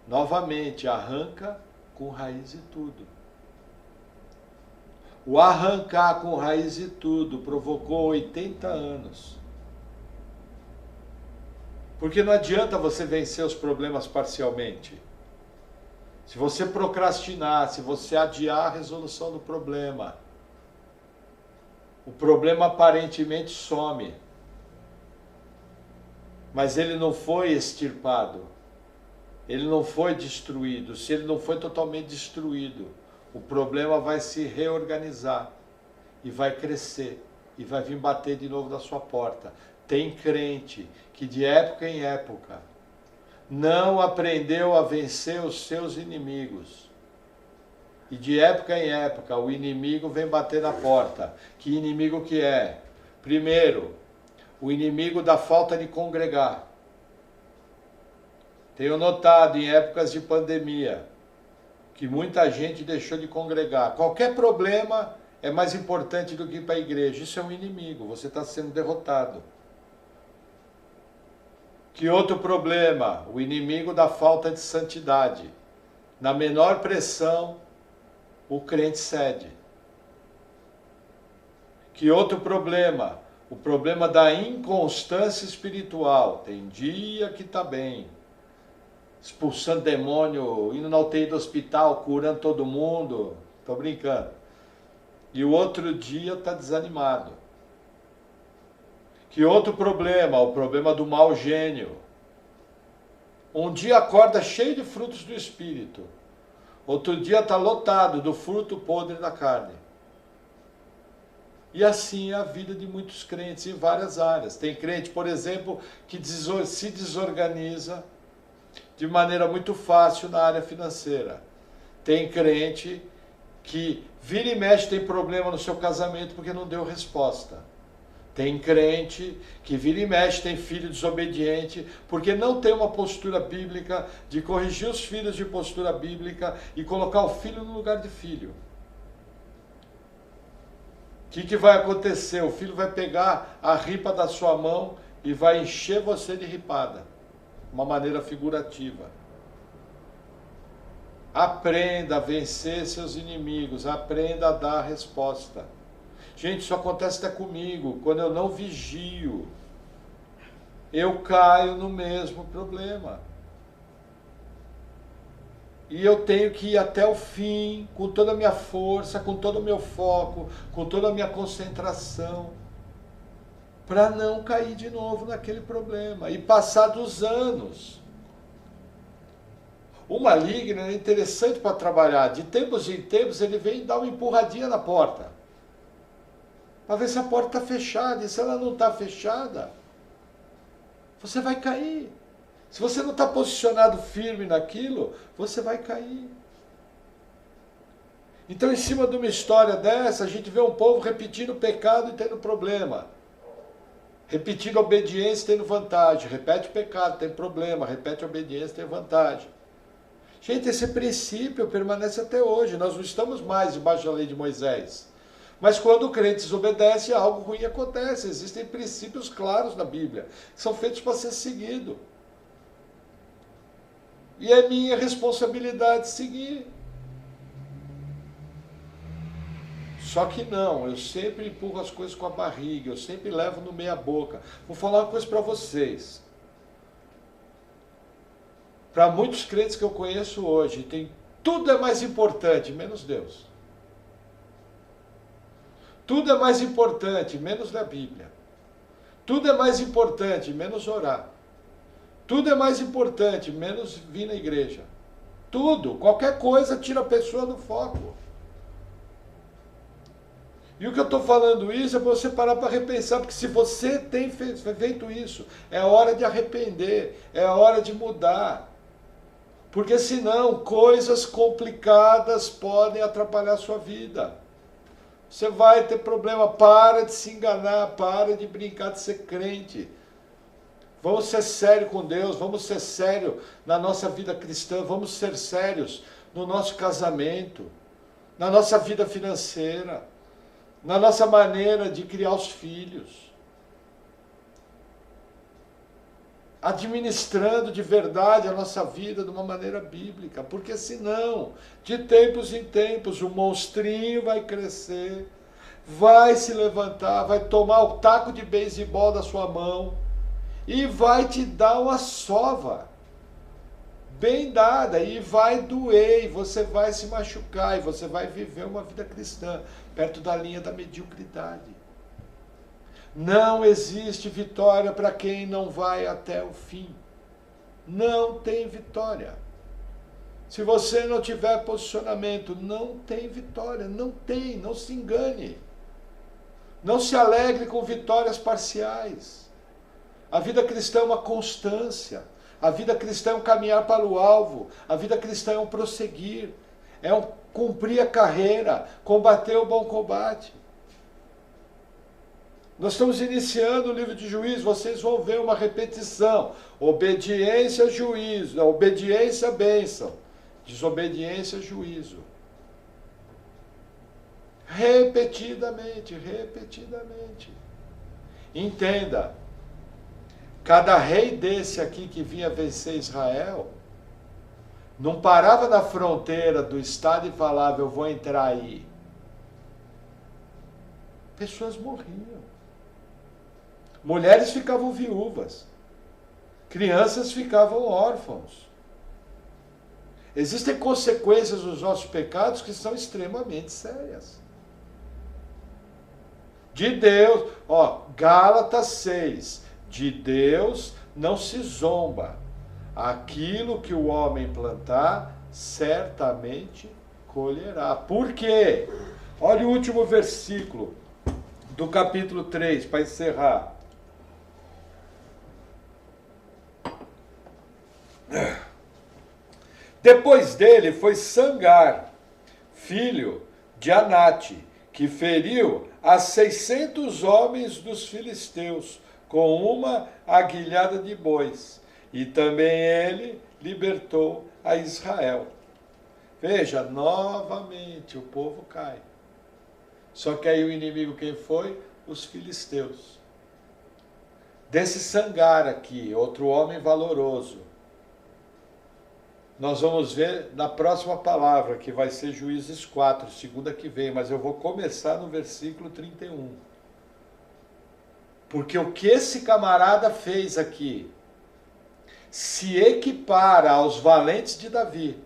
Novamente, arranca com raiz e tudo. O arrancar com raiz e tudo provocou 80 anos. Porque não adianta você vencer os problemas parcialmente. Se você procrastinar, se você adiar a resolução do problema, o problema aparentemente some, mas ele não foi extirpado, ele não foi destruído. Se ele não foi totalmente destruído, o problema vai se reorganizar e vai crescer e vai vir bater de novo na sua porta. Tem crente que de época em época não aprendeu a vencer os seus inimigos. E de época em época o inimigo vem bater na porta. Que inimigo que é? Primeiro, o inimigo da falta de congregar. Tenho notado em épocas de pandemia que muita gente deixou de congregar. Qualquer problema é mais importante do que ir para a igreja. Isso é um inimigo, você está sendo derrotado. Que outro problema? O inimigo da falta de santidade. Na menor pressão, o crente cede. Que outro problema? O problema da inconstância espiritual. Tem dia que está bem, expulsando demônio, indo na UTI do hospital, curando todo mundo. Estou brincando. E o outro dia está desanimado. Que outro problema? O problema do mau gênio. Um dia acorda cheio de frutos do Espírito. Outro dia está lotado do fruto podre da carne. E assim é a vida de muitos crentes em várias áreas. Tem crente, por exemplo, que se desorganiza de maneira muito fácil na área financeira. Tem crente que vira e mexe tem problema no seu casamento porque não deu resposta. Tem crente que vira e mexe tem filho desobediente porque não tem uma postura bíblica de corrigir os filhos de postura bíblica e colocar o filho no lugar de filho. O que vai acontecer? O filho vai pegar a ripa da sua mão e vai encher você de ripada. Uma maneira figurativa. Aprenda a vencer seus inimigos, aprenda a dar a resposta. Gente, isso acontece até comigo, quando eu não vigio, eu caio no mesmo problema. E eu tenho que ir até o fim, com toda a minha força, com todo o meu foco, com toda a minha concentração, para não cair de novo naquele problema. E passados anos, o maligno é interessante para trabalhar. De tempos em tempos ele vem dar uma empurradinha na porta, para ver se a porta está fechada. E se ela não está fechada, você vai cair. Se você não está posicionado firme naquilo, você vai cair. Então, em cima de uma história dessa, a gente vê um povo repetindo o pecado e tendo problema. Repetindo a obediência tendo vantagem. Repete o pecado, tem problema. Repete a obediência, tem vantagem. Gente, esse princípio permanece até hoje. Nós não estamos mais debaixo da lei de Moisés. Mas quando o crente desobedece, algo ruim acontece. Existem princípios claros na Bíblia, que são feitos para ser seguido. E é minha responsabilidade seguir. Só que não, eu sempre empurro as coisas com a barriga, eu sempre levo no meia boca. Vou falar uma coisa para vocês. Para muitos crentes que eu conheço hoje, tudo é mais importante, menos Deus. Tudo é mais importante, menos ler a Bíblia. Tudo é mais importante, menos orar. Tudo é mais importante, menos vir na igreja. Tudo, qualquer coisa tira a pessoa do foco. E o que eu estou falando isso é para você parar para repensar, porque se você tem feito isso, é hora de arrepender, é hora de mudar. Porque senão coisas complicadas podem atrapalhar a sua vida. Você vai ter problema, para de se enganar, para de brincar de ser crente. Vamos ser sérios com Deus, vamos ser sérios na nossa vida cristã, vamos ser sérios no nosso casamento, na nossa vida financeira, na nossa maneira de criar os filhos. Administrando de verdade a nossa vida de uma maneira bíblica, porque senão, de tempos em tempos, o monstrinho vai crescer, vai se levantar, vai tomar o taco de beisebol da sua mão, e vai te dar uma sova. bem dada, e vai doer, e você vai se machucar, e você vai viver uma vida cristã perto da linha da mediocridade. Não existe vitória para quem não vai até o fim. Não tem vitória. Se você não tiver posicionamento, não tem vitória. Não tem, não se engane. Não se alegre com vitórias parciais. A vida cristã é uma constância. A vida cristã é um caminhar para o alvo. A vida cristã é um prosseguir. É um cumprir a carreira, combater o bom combate. Nós estamos iniciando o livro de Juízes, vocês vão ver uma repetição. Obediência, juízo. Obediência, bênção. Desobediência, juízo. Repetidamente, repetidamente. Entenda, cada rei desse aqui que vinha vencer Israel, não parava na fronteira do estado e falava, eu vou entrar aí. Pessoas morriam. Mulheres ficavam viúvas. Crianças ficavam órfãos. Existem consequências dos nossos pecados que são extremamente sérias. De Deus, Gálatas 6, de Deus não se zomba. Aquilo que o homem plantar, certamente colherá. Por quê? Olha o último versículo do capítulo 3, para encerrar. Depois dele foi Sangar, filho de Anate, que feriu a 600 homens dos filisteus com uma aguilhada de bois. E também ele libertou a Israel. Veja, novamente o povo cai. Só que aí o inimigo quem foi? Os filisteus. Desse Sangar aqui, outro homem valoroso, nós vamos ver na próxima palavra, que vai ser Juízes 4, segunda que vem, mas eu vou começar no versículo 31. Porque o que esse camarada fez aqui se equipara aos valentes de Davi.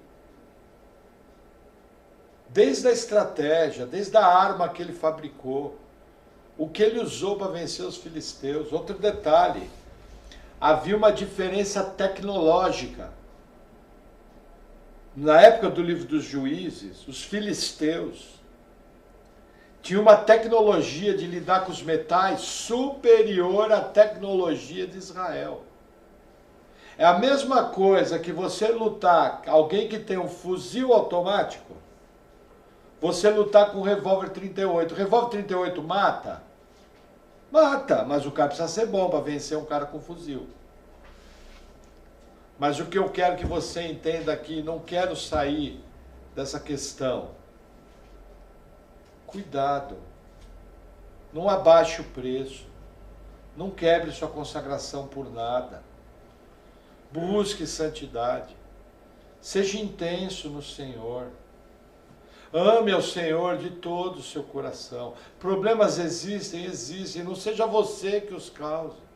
Desde a estratégia, desde a arma que ele fabricou, o que ele usou para vencer os filisteus. Outro detalhe, havia uma diferença tecnológica. Na época do livro dos Juízes, os filisteus tinham uma tecnologia de lidar com os metais superior à tecnologia de Israel. É a mesma coisa que você lutar, alguém que tem um fuzil automático, você lutar com um revólver 38. O revólver 38 mata? Mata, mas o cara precisa ser bom para vencer um cara com fuzil. Mas o que eu quero que você entenda aqui, não quero sair dessa questão. Cuidado. Não abaixe o preço. Não quebre sua consagração por nada. Busque santidade. Seja intenso no Senhor. Ame ao Senhor de todo o seu coração. Problemas existem. Não seja você que os cause.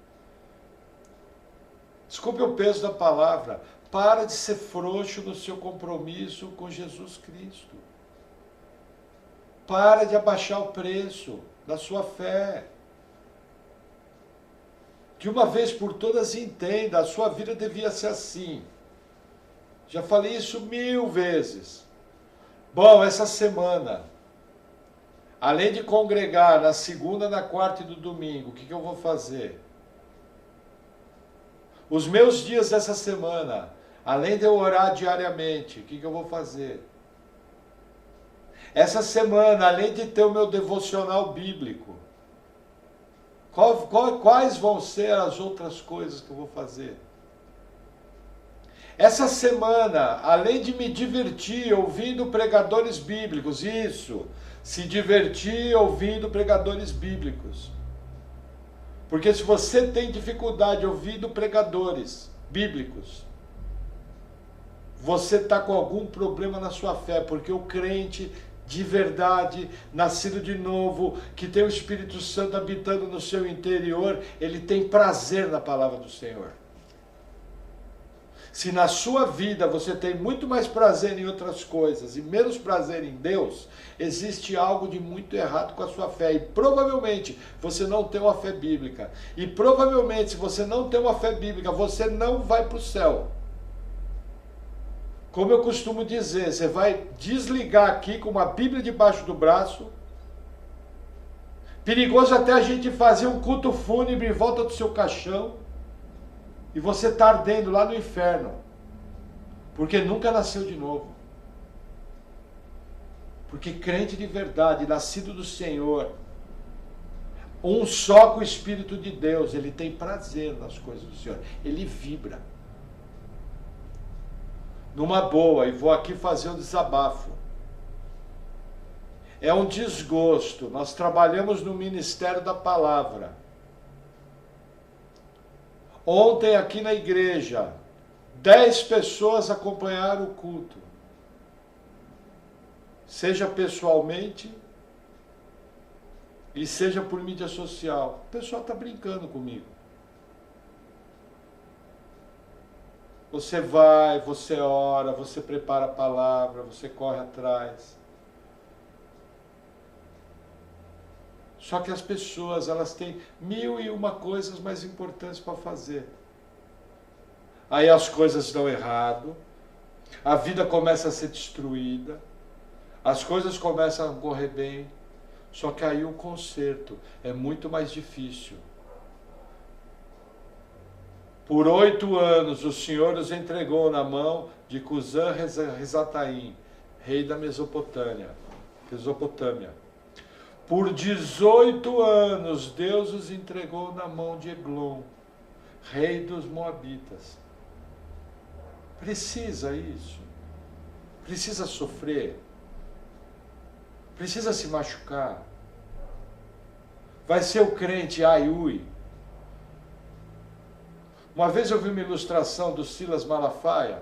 Desculpe o peso da palavra. Para de ser frouxo no seu compromisso com Jesus Cristo. Para de abaixar o preço da sua fé. De uma vez por todas entenda, a sua vida devia ser assim. Já falei isso 1000 vezes. Bom, essa semana, além de congregar na segunda, na quarta e no domingo, o que eu vou fazer? Os meus dias dessa semana, além de eu orar diariamente, o que eu vou fazer? Essa semana, além de ter o meu devocional bíblico, quais vão ser as outras coisas que eu vou fazer? Essa semana, além de me divertir ouvindo pregadores bíblicos, se divertir ouvindo pregadores bíblicos. Porque se você tem dificuldade ouvindo pregadores bíblicos, você está com algum problema na sua fé, porque o crente de verdade, nascido de novo, que tem o Espírito Santo habitando no seu interior, ele tem prazer na palavra do Senhor. Se na sua vida você tem muito mais prazer em outras coisas e menos prazer em Deus, existe algo de muito errado com a sua fé. E provavelmente você não tem uma fé bíblica. E provavelmente, se você não tem uma fé bíblica, você não vai para o céu. Como eu costumo dizer, você vai desligar aqui com uma Bíblia debaixo do braço. Perigoso até a gente fazer um culto fúnebre em volta do seu caixão. E você está ardendo lá no inferno. Porque nunca nasceu de novo. Porque crente de verdade, nascido do Senhor, um só com o Espírito de Deus, ele tem prazer nas coisas do Senhor. Ele vibra. Numa boa, e vou aqui fazer um desabafo. É um desgosto. Nós trabalhamos no Ministério da Palavra. Ontem aqui na igreja, 10 pessoas acompanharam o culto. Seja pessoalmente e seja por mídia social. O pessoal está brincando comigo. Você vai, você ora, você prepara a palavra, você corre atrás. Só que as pessoas, elas têm 1001 coisas mais importantes para fazer. Aí as coisas dão errado, a vida começa a ser destruída, as coisas começam a correr bem, só que aí o conserto é muito mais difícil. Por 8 anos o Senhor os entregou na mão de Cusã-Risataim, rei da Mesopotâmia. Por 18 anos, Deus os entregou na mão de Eglon, rei dos Moabitas. Precisa isso? Precisa sofrer? Precisa se machucar? Vai ser o crente aiui? Uma vez eu vi uma ilustração do Silas Malafaia.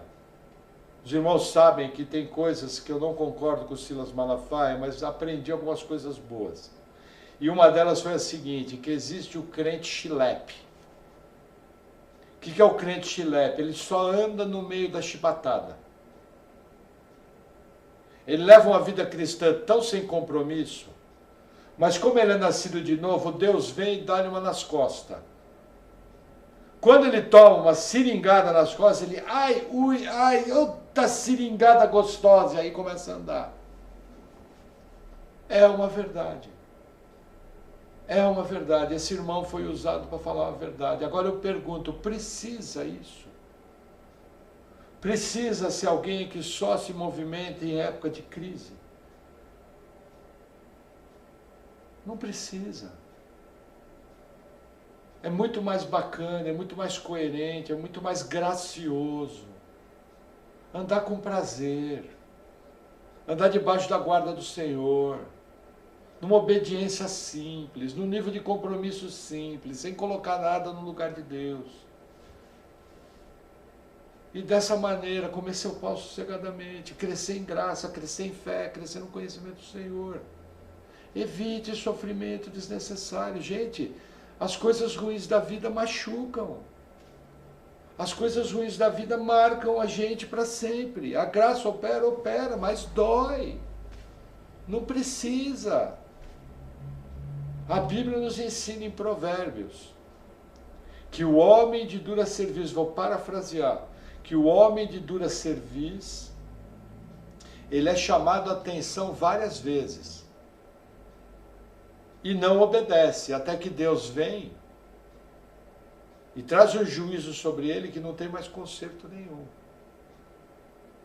Os irmãos sabem que tem coisas que eu não concordo com o Silas Malafaia, mas aprendi algumas coisas boas. E uma delas foi a seguinte, que existe o crente chilepe. O que é o crente chilepe? Ele só anda no meio da chibatada. Ele leva uma vida cristã tão sem compromisso, mas como ele é nascido de novo, Deus vem e dá-lhe uma nas costas. Quando ele toma uma seringada nas costas, ele, ai, ui, ai, outra seringada gostosa, e aí começa a andar. É uma verdade. É uma verdade. Esse irmão foi usado para falar a verdade. Agora eu pergunto, precisa isso? Precisa ser alguém que só se movimenta em época de crise? Não precisa. É muito mais bacana, é muito mais coerente, é muito mais gracioso. Andar com prazer. Andar debaixo da guarda do Senhor. Numa obediência simples, num nível de compromisso simples, sem colocar nada no lugar de Deus. E dessa maneira, comer seu pão sossegadamente, crescer em graça, crescer em fé, crescer no conhecimento do Senhor. Evite sofrimento desnecessário. Gente, as coisas ruins da vida machucam. As coisas ruins da vida marcam a gente para sempre. A graça opera, mas dói. Não precisa. A Bíblia nos ensina em Provérbios que o homem de dura cerviz, vou parafrasear, que o homem de dura cerviz, ele é chamado a atenção várias vezes e não obedece, até que Deus vem e traz um juízo sobre ele que não tem mais conserto nenhum.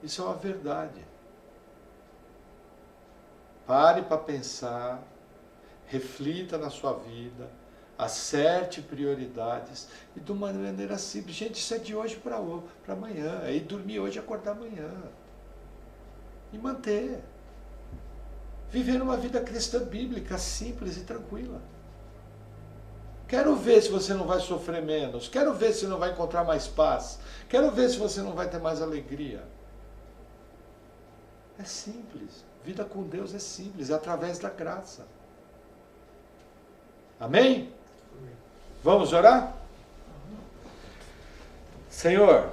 Isso é uma verdade. Pare para pensar, reflita na sua vida, acerte prioridades e de uma maneira simples. Gente, isso é de hoje para amanhã, é ir dormir hoje e acordar amanhã. E manter. Viver uma vida cristã bíblica, simples e tranquila. Quero ver se você não vai sofrer menos, quero ver se não vai encontrar mais paz, quero ver se você não vai ter mais alegria. É simples. Vida com Deus é simples, é através da graça. Amém? Vamos orar? Senhor,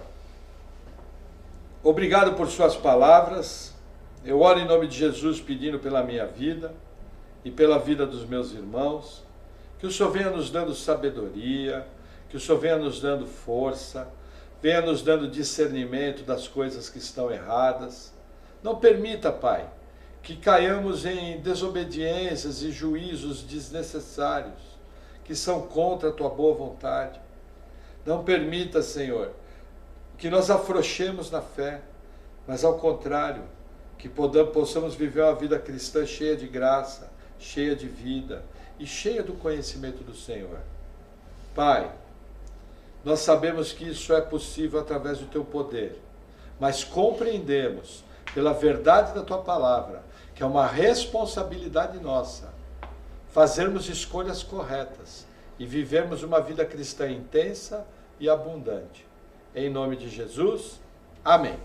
Obrigado por suas palavras. Eu oro em nome de Jesus pedindo pela minha vida e pela vida dos meus irmãos, que o Senhor venha nos dando sabedoria, que o Senhor venha nos dando força, venha nos dando discernimento das coisas que estão erradas. Não permita, Pai, que caiamos em desobediências e juízos desnecessários, que são contra a Tua boa vontade. Não permita, Senhor, que nós afrouxemos na fé, mas ao contrário, que possamos viver uma vida cristã cheia de graça, cheia de vida e cheia do conhecimento do Senhor. Pai, nós sabemos que isso é possível através do Teu poder, mas compreendemos, pela verdade da Tua palavra, que é uma responsabilidade nossa fazermos escolhas corretas e vivermos uma vida cristã intensa e abundante. Em nome de Jesus, amém.